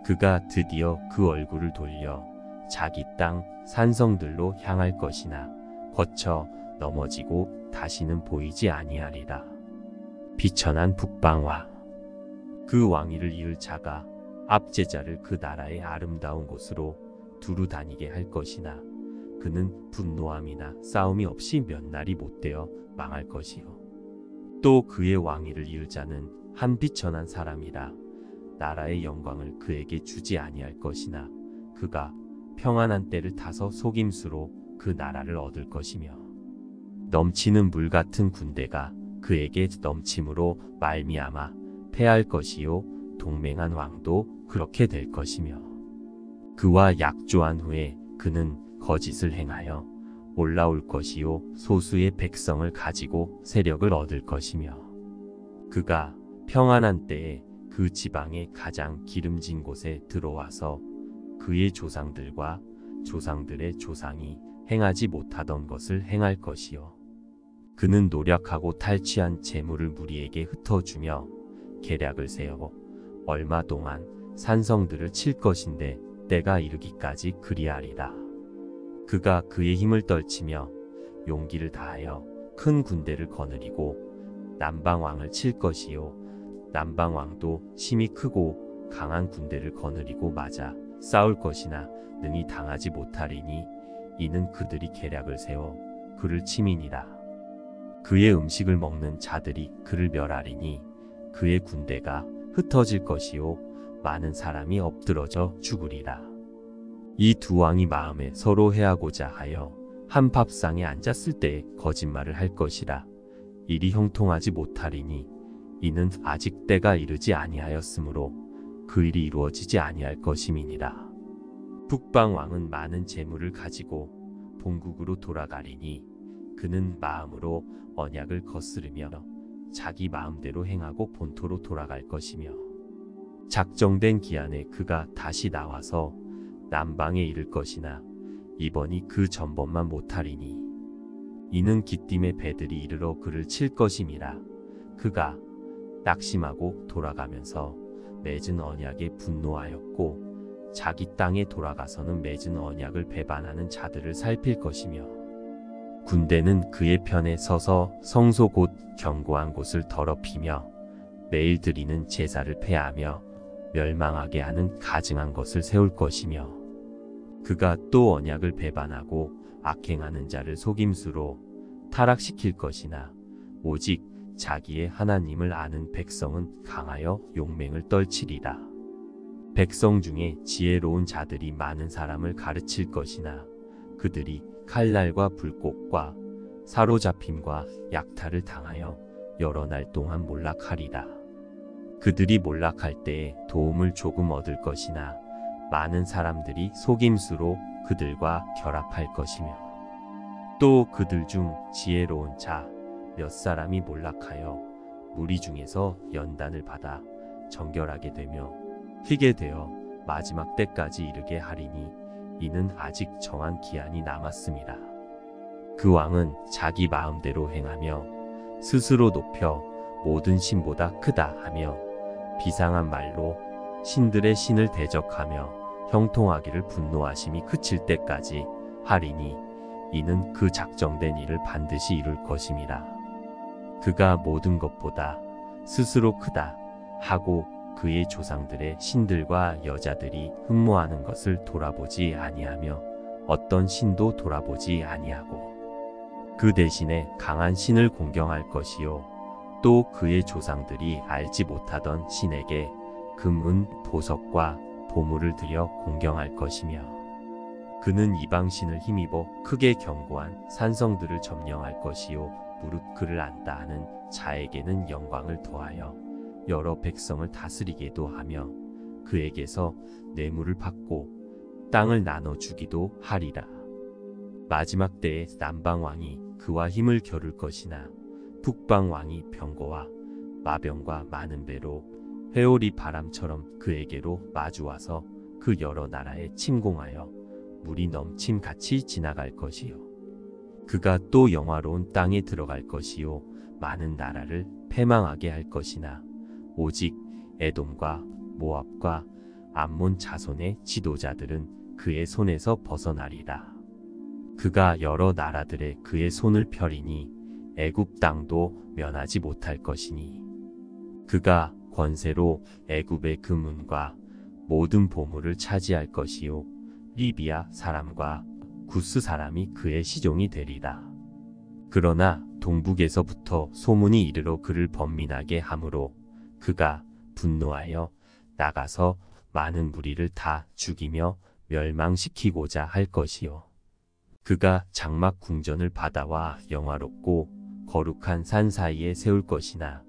그가 드디어 그 얼굴을 돌려 자기 땅 산성들로 향할 것이나 거쳐 넘어지고 다시는 보이지 아니하리라. 비천한 북방왕. 그 왕위를 이을 자가 압제자를 그 나라의 아름다운 곳으로 두루 다니게 할 것이나 그는 분노함이나 싸움이 없이 몇 날이 못되어 망할 것이요. 또 그의 왕위를 이을 자는 한 비천한 사람이라 나라의 영광을 그에게 주지 아니할 것이나 그가 평안한 때를 타서 속임수로 그 나라를 얻을 것이며 넘치는 물 같은 군대가 그에게 넘침으로 말미암아 패할 것이요 동맹한 왕도 그렇게 될 것이며 그와 약조한 후에 그는 거짓을 행하여 올라올 것이요 소수의 백성을 가지고 세력을 얻을 것이며 그가 평안한 때에 그 지방의 가장 기름진 곳에 들어와서 그의 조상들과 조상들의 조상이 행하지 못하던 것을 행할 것이요 그는 노력하고 탈취한 재물을 무리에게 흩어주며 계략을 세워 얼마 동안 산성들을 칠 것인데 때가 이르기까지 그리하리라. 그가 그의 힘을 떨치며 용기를 다하여 큰 군대를 거느리고 남방왕을 칠 것이요 남방왕도 힘이 크고 강한 군대를 거느리고 맞아 싸울 것이나 능히 당하지 못하리니 이는 그들이 계략을 세워 그를 치민이라. 그의 음식을 먹는 자들이 그를 멸하리니 그의 군대가 흩어질 것이요 많은 사람이 엎드러져 죽으리라. 이 두 왕이 마음에 서로 해하고자 하여 한 밥상에 앉았을 때 거짓말을 할 것이라. 일이 형통하지 못하리니 이는 아직 때가 이르지 아니하였으므로 그 일이 이루어지지 아니할 것임이니라. 북방 왕은 많은 재물을 가지고 본국으로 돌아가리니 그는 마음으로 언약을 거스르며 자기 마음대로 행하고 본토로 돌아갈 것이며 작정된 기한에 그가 다시 나와서 남방에 이를 것이나 이번이 그 전번만 못하리니 이는 기띔의 배들이 이르러 그를 칠 것임이라. 그가 낙심하고 돌아가면서 맺은 언약에 분노하였고 자기 땅에 돌아가서는 맺은 언약을 배반하는 자들을 살필 것이며 군대는 그의 편에 서서 성소 곧 견고한 곳을 더럽히며 매일 드리는 제사를 폐하며 멸망하게 하는 가증한 것을 세울 것이며 그가 또 언약을 배반하고 악행하는 자를 속임수로 타락시킬 것이나 오직 자기의 하나님을 아는 백성은 강하여 용맹을 떨치리라. 백성 중에 지혜로운 자들이 많은 사람을 가르칠 것이나 그들이 칼날과 불꽃과 사로잡힘과 약탈을 당하여 여러 날 동안 몰락하리라. 그들이 몰락할 때에 도움을 조금 얻을 것이나 많은 사람들이 속임수로 그들과 결합할 것이며 또 그들 중 지혜로운 자 몇 사람이 몰락하여 무리 중에서 연단을 받아 정결하게 되며 희게 되어 마지막 때까지 이르게 하리니 이는 아직 정한 기한이 남았습니다. 그 왕은 자기 마음대로 행하며 스스로 높여 모든 신보다 크다 하며 비상한 말로 신들의 신을 대적하며 형통하기를 분노하심이 그칠 때까지 하리니 이는 그 작정된 일을 반드시 이룰 것임이라. 그가 모든 것보다 스스로 크다 하고 그의 조상들의 신들과 여자들이 흠모하는 것을 돌아보지 아니하며 어떤 신도 돌아보지 아니하고 그 대신에 강한 신을 공경할 것이요 또 그의 조상들이 알지 못하던 신에게 금, 은, 보석과 보물을 들여 공경할 것이며 그는 이방신을 힘입어 크게 견고한 산성들을 점령할 것이요 무릇 그를 안다 하는 자에게는 영광을 더하여 여러 백성을 다스리게도 하며 그에게서 뇌물을 받고 땅을 나눠주기도 하리라. 마지막 때에 남방왕이 그와 힘을 겨룰 것이나 북방왕이 병거와 마병과 많은 배로 회오리 바람처럼 그에게로 마주와서 그 여러 나라에 침공하여 물이 넘침 같이 지나갈 것이요. 그가 또 영화로운 땅에 들어갈 것이요. 많은 나라를 패망하게 할 것이나 오직 에돔과 모압과 암몬 자손의 지도자들은 그의 손에서 벗어나리라. 그가 여러 나라들의 그의 손을 펴리니 애굽 땅도 면하지 못할 것이니 그가 권세로 애굽의 그 문과 모든 보물을 차지할 것이요. 리비아 사람과 구스 사람이 그의 시종이 되리라. 그러나 동북에서부터 소문이 이르러 그를 번민하게 하므로 그가 분노하여 나가서 많은 무리를 다 죽이며 멸망시키고자 할 것이요. 그가 장막 궁전을 바다와 영화롭고 거룩한 산 사이에 세울 것이나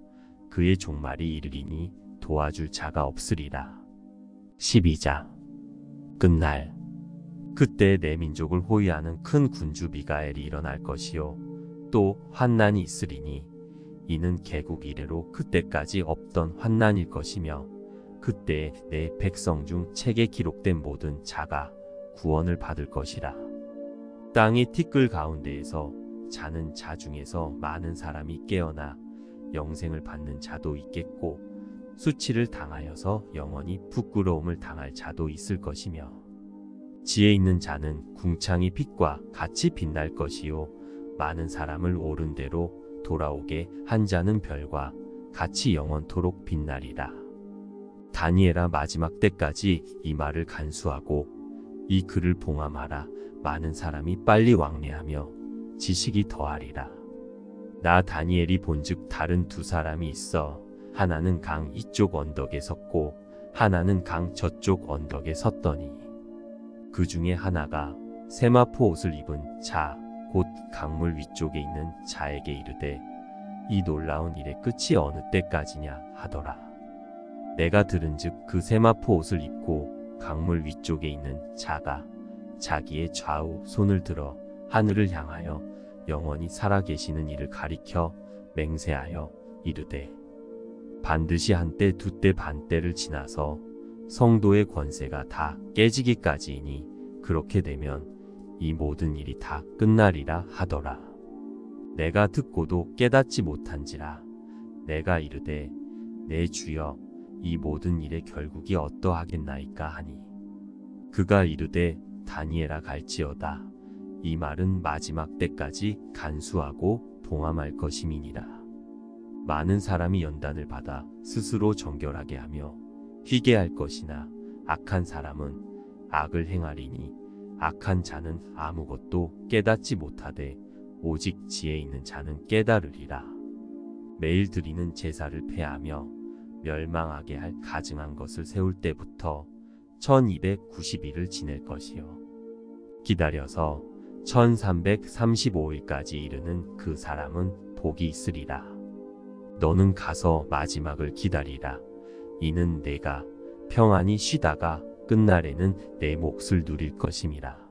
그의 종말이 이르리니 도와줄 자가 없으리라. 12장 끝날 그때 내 민족을 호위하는 큰 군주 미가엘이 일어날 것이요. 또 환난이 있으리니 이는 개국 이래로 그때까지 없던 환난일 것이며 그때 내 백성 중 책에 기록된 모든 자가 구원을 받을 것이라. 땅의 티끌 가운데에서 자는 자 중에서 많은 사람이 깨어나 영생을 받는 자도 있겠고 수치를 당하여서 영원히 부끄러움을 당할 자도 있을 것이며 지혜 있는 자는 궁창이 빛과 같이 빛날 것이요. 많은 사람을 옳은 대로 돌아오게 한 자는 별과 같이 영원토록 빛나리라. 다니엘아 마지막 때까지 이 말을 간수하고 이 글을 봉함하라. 많은 사람이 빨리 왕래하며 지식이 더하리라. 나 다니엘이 본즉 다른 두 사람이 있어 하나는 강 이쪽 언덕에 섰고 하나는 강 저쪽 언덕에 섰더니 그 중에 하나가 세마포 옷을 입은 자 곧 강물 위쪽에 있는 자에게 이르되 이 놀라운 일의 끝이 어느 때까지냐 하더라. 내가 들은즉 그 세마포 옷을 입고 강물 위쪽에 있는 자가 자기의 좌우 손을 들어 하늘을 향하여 영원히 살아계시는 이를 가리켜 맹세하여 이르되 반드시 한때 두때 반때를 지나서 성도의 권세가 다 깨지기까지이니 그렇게 되면 이 모든 일이 다 끝나리라 하더라. 내가 듣고도 깨닫지 못한지라. 내가 이르되 내 주여 이 모든 일의 결국이 어떠하겠나이까 하니 그가 이르되 다니엘아 갈지어다. 이 말은 마지막 때까지 간수하고 봉함할 것임이니라. 많은 사람이 연단을 받아 스스로 정결하게 하며 희게 할 것이나 악한 사람은 악을 행하리니 악한 자는 아무것도 깨닫지 못하되 오직 지혜 있는 자는 깨달으리라. 매일 드리는 제사를 폐하며 멸망하게 할 가증한 것을 세울 때부터 1290일을 지낼 것이요. 기다려서 1335일까지 이르는 그 사람은 복이 있으리라. 너는 가서 마지막을 기다리라. 이는 내가 평안히 쉬다가 끝날에는 내 몫을 누릴 것임이라.